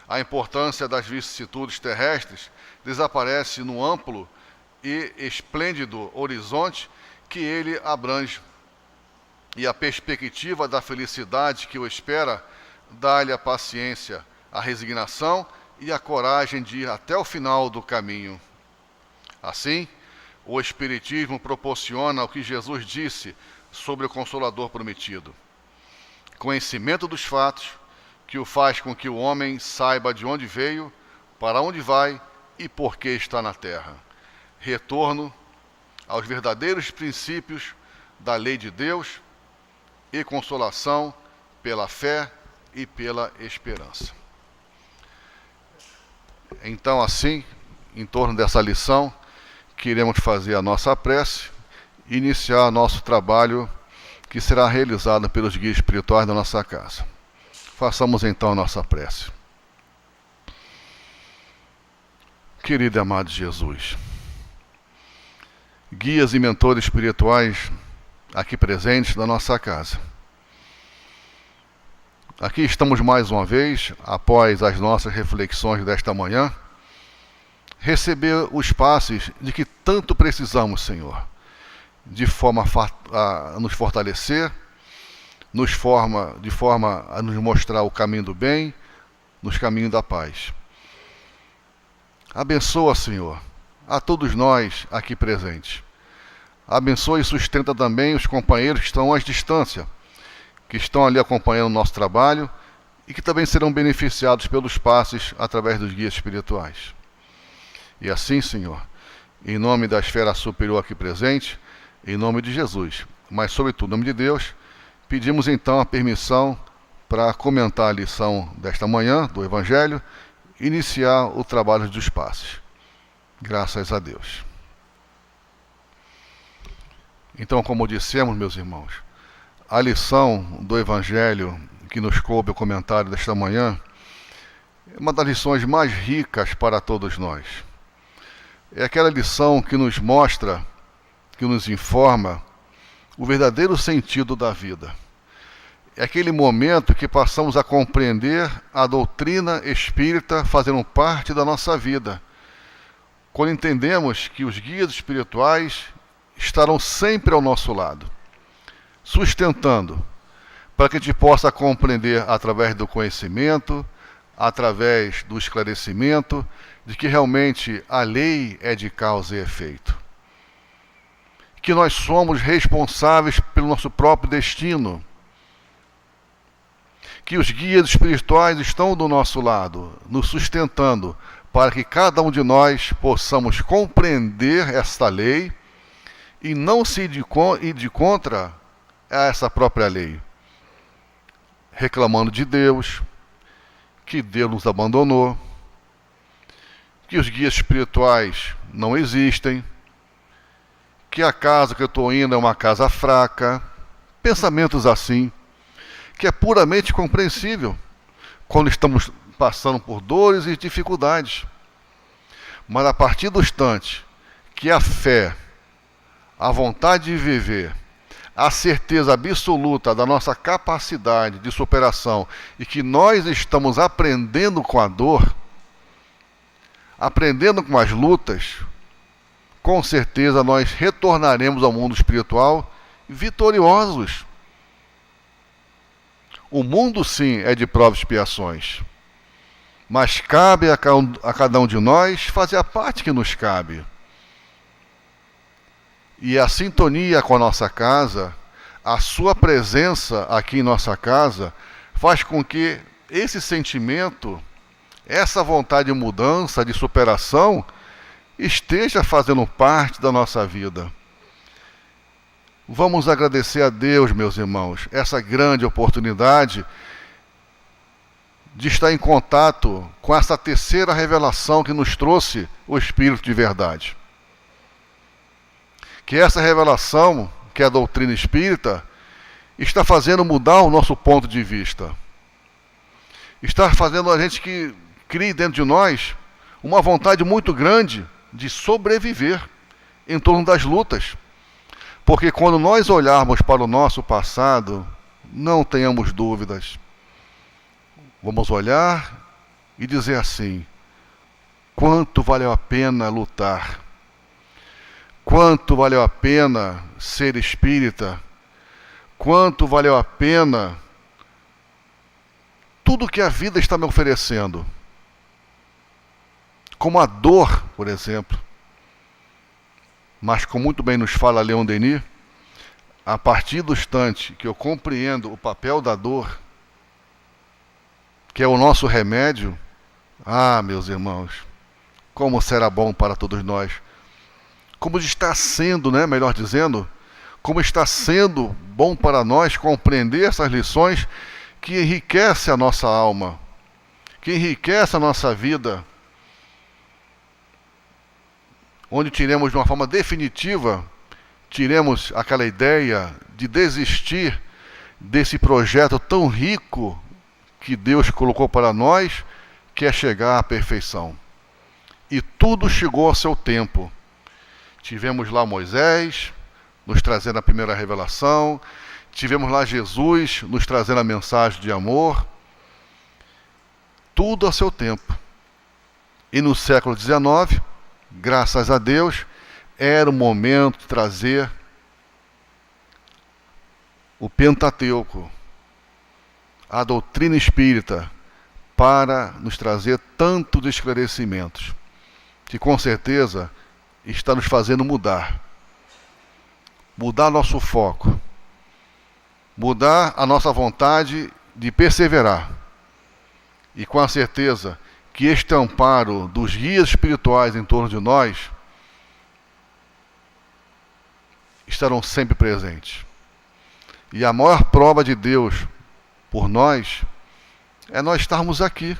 A importância das vicissitudes terrestres desaparece no amplo e esplêndido horizonte que ele abrange, e a perspectiva da felicidade que o espera dá-lhe a paciência, a resignação e a coragem de ir até o final do caminho. Assim, o Espiritismo proporciona o que Jesus disse sobre o Consolador prometido: conhecimento dos fatos, que o faz com que o homem saiba de onde veio, para onde vai e por que está na terra. Retorno aos verdadeiros princípios da lei de Deus e consolação pela fé e pela esperança. Então, assim, em torno dessa lição, queremos fazer a nossa prece e iniciar nosso trabalho que será realizado pelos guias espirituais da nossa casa. Façamos então a nossa prece. Querido e amado Jesus, guias e mentores espirituais aqui presentes da nossa casa. Aqui estamos mais uma vez, após as nossas reflexões desta manhã, receber os passes de que tanto precisamos, Senhor, de forma a nos fortalecer, de forma a nos mostrar o caminho do bem, nos caminhos da paz. Abençoa, Senhor, a todos nós aqui presentes. Abençoa e sustenta também os companheiros que estão à distância, que estão ali acompanhando o nosso trabalho e que também serão beneficiados pelos passes através dos guias espirituais. E assim, Senhor, em nome da esfera superior aqui presente, em nome de Jesus, mas sobretudo em nome de Deus, pedimos então a permissão para comentar a lição desta manhã do Evangelho e iniciar o trabalho dos passes. Graças a Deus. Então, como dissemos, meus irmãos, a lição do Evangelho que nos coube o comentário desta manhã é uma das lições mais ricas para todos nós. É aquela lição que nos mostra, que nos informa o verdadeiro sentido da vida. É aquele momento que passamos a compreender a doutrina espírita fazendo parte da nossa vida, quando entendemos que os guias espirituais estarão sempre ao nosso lado, sustentando, para que a gente possa compreender através do conhecimento, através do esclarecimento, de que realmente a lei é de causa e efeito. Que nós somos responsáveis pelo nosso próprio destino. Que os guias espirituais estão do nosso lado, nos sustentando, para que cada um de nós possamos compreender esta lei e não se ir de contra a essa própria lei, reclamando de Deus, que Deus nos abandonou, que os guias espirituais não existem, que a casa que eu estou indo é uma casa fraca, pensamentos assim, que é puramente compreensível quando estamos passando por dores e dificuldades. Mas a partir do instante que a fé, a vontade de viver, a certeza absoluta da nossa capacidade de superação e que nós estamos aprendendo com a dor, aprendendo com as lutas, com certeza nós retornaremos ao mundo espiritual vitoriosos. O mundo, sim, é de provas e expiações, mas cabe a cada um de nós fazer a parte que nos cabe. E a sintonia com a nossa casa, a sua presença aqui em nossa casa, faz com que esse sentimento, essa vontade de mudança, de superação, esteja fazendo parte da nossa vida. Vamos agradecer a Deus, meus irmãos, essa grande oportunidade de estar em contato com essa terceira revelação que nos trouxe o Espírito de verdade. Que essa revelação, que é a doutrina espírita, está fazendo mudar o nosso ponto de vista. Está fazendo a gente que crie dentro de nós uma vontade muito grande de sobreviver em torno das lutas. Porque quando nós olharmos para o nosso passado, não tenhamos dúvidas. Vamos olhar e dizer assim: quanto valeu a pena lutar? Quanto valeu a pena ser espírita? Quanto valeu a pena tudo que a vida está me oferecendo? Como a dor, por exemplo. Mas, como muito bem nos fala Leon Denis, a partir do instante que eu compreendo o papel da dor, que é o nosso remédio, meus irmãos, como será bom para todos nós. Como está sendo, melhor dizendo, como está sendo bom para nós compreender essas lições que enriquece a nossa alma, que enriquece a nossa vida, onde tiremos de uma forma definitiva, tiremos aquela ideia de desistir desse projeto tão rico que Deus colocou para nós, que é chegar à perfeição. E tudo chegou ao seu tempo. Tivemos lá Moisés, nos trazendo a primeira revelação. Tivemos lá Jesus, nos trazendo a mensagem de amor. Tudo a seu tempo. E no século XIX, graças a Deus, era o momento de trazer o Pentateuco, a doutrina espírita, para nos trazer tantos esclarecimentos, que com certeza está nos fazendo mudar nosso foco, mudar a nossa vontade de perseverar. E com a certeza que este amparo dos guias espirituais em torno de nós estarão sempre presentes. E a maior prova de Deus por nós é nós estarmos aqui.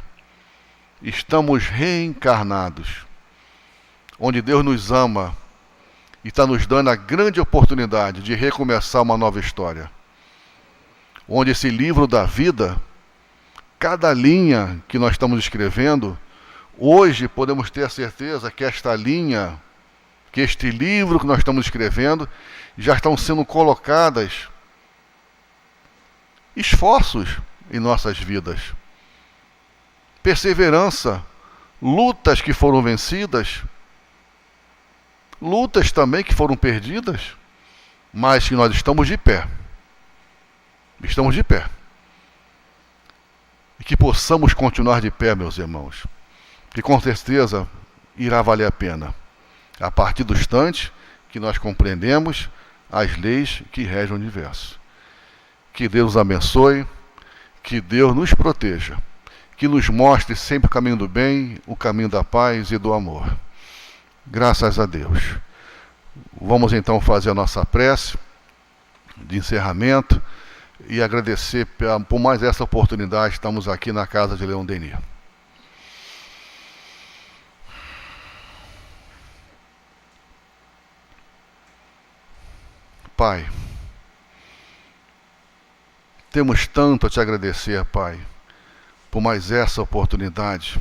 Estamos reencarnados, onde Deus nos ama e está nos dando a grande oportunidade de recomeçar uma nova história. Onde esse livro da vida, cada linha que nós estamos escrevendo, hoje podemos ter a certeza que esta linha, que este livro que nós estamos escrevendo, já estão sendo colocadas esforços em nossas vidas. Perseverança, lutas que foram vencidas, lutas também que foram perdidas, mas que nós estamos de pé. Estamos de pé. E que possamos continuar de pé, meus irmãos. Que com certeza irá valer a pena. A partir do instante que nós compreendemos as leis que regem o universo. Que Deus nos abençoe, que Deus nos proteja, que nos mostre sempre o caminho do bem, o caminho da paz e do amor. Graças a Deus. Vamos então fazer a nossa prece de encerramento e agradecer por mais essa oportunidade. Estamos aqui na casa de Leon Denis. Pai, temos tanto a te agradecer, Pai, por mais essa oportunidade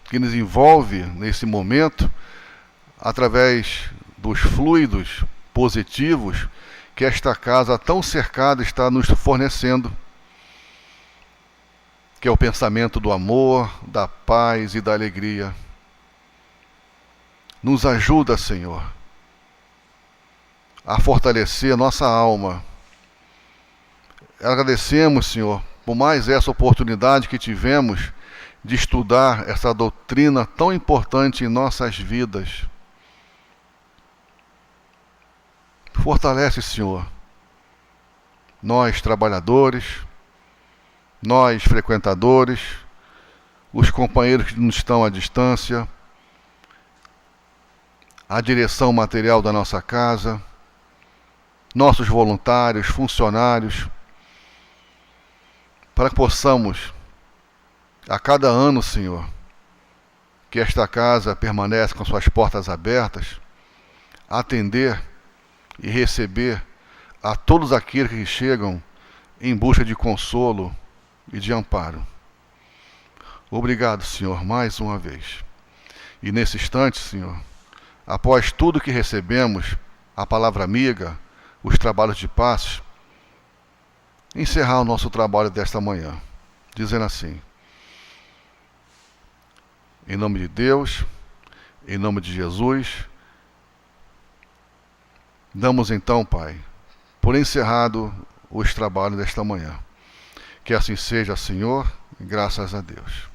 que nos envolve nesse momento através dos fluidos positivos que esta casa tão cercada está nos fornecendo, que é o pensamento do amor, da paz e da alegria. Nos ajuda, Senhor, a fortalecer nossa alma. Agradecemos, Senhor, por mais essa oportunidade que tivemos de estudar essa doutrina tão importante em nossas vidas. Fortalece, Senhor, nós trabalhadores, nós frequentadores, os companheiros que nos estão à distância, a direção material da nossa casa, nossos voluntários, funcionários, para que possamos, a cada ano, Senhor, que esta casa permanece com suas portas abertas, atender e receber a todos aqueles que chegam em busca de consolo e de amparo. Obrigado, Senhor, mais uma vez. E nesse instante, Senhor, após tudo que recebemos, a palavra amiga, os trabalhos de paz, encerrar o nosso trabalho desta manhã, dizendo assim: em nome de Deus, em nome de Jesus, damos então, Pai, por encerrado os trabalhos desta manhã. Que assim seja, Senhor, graças a Deus.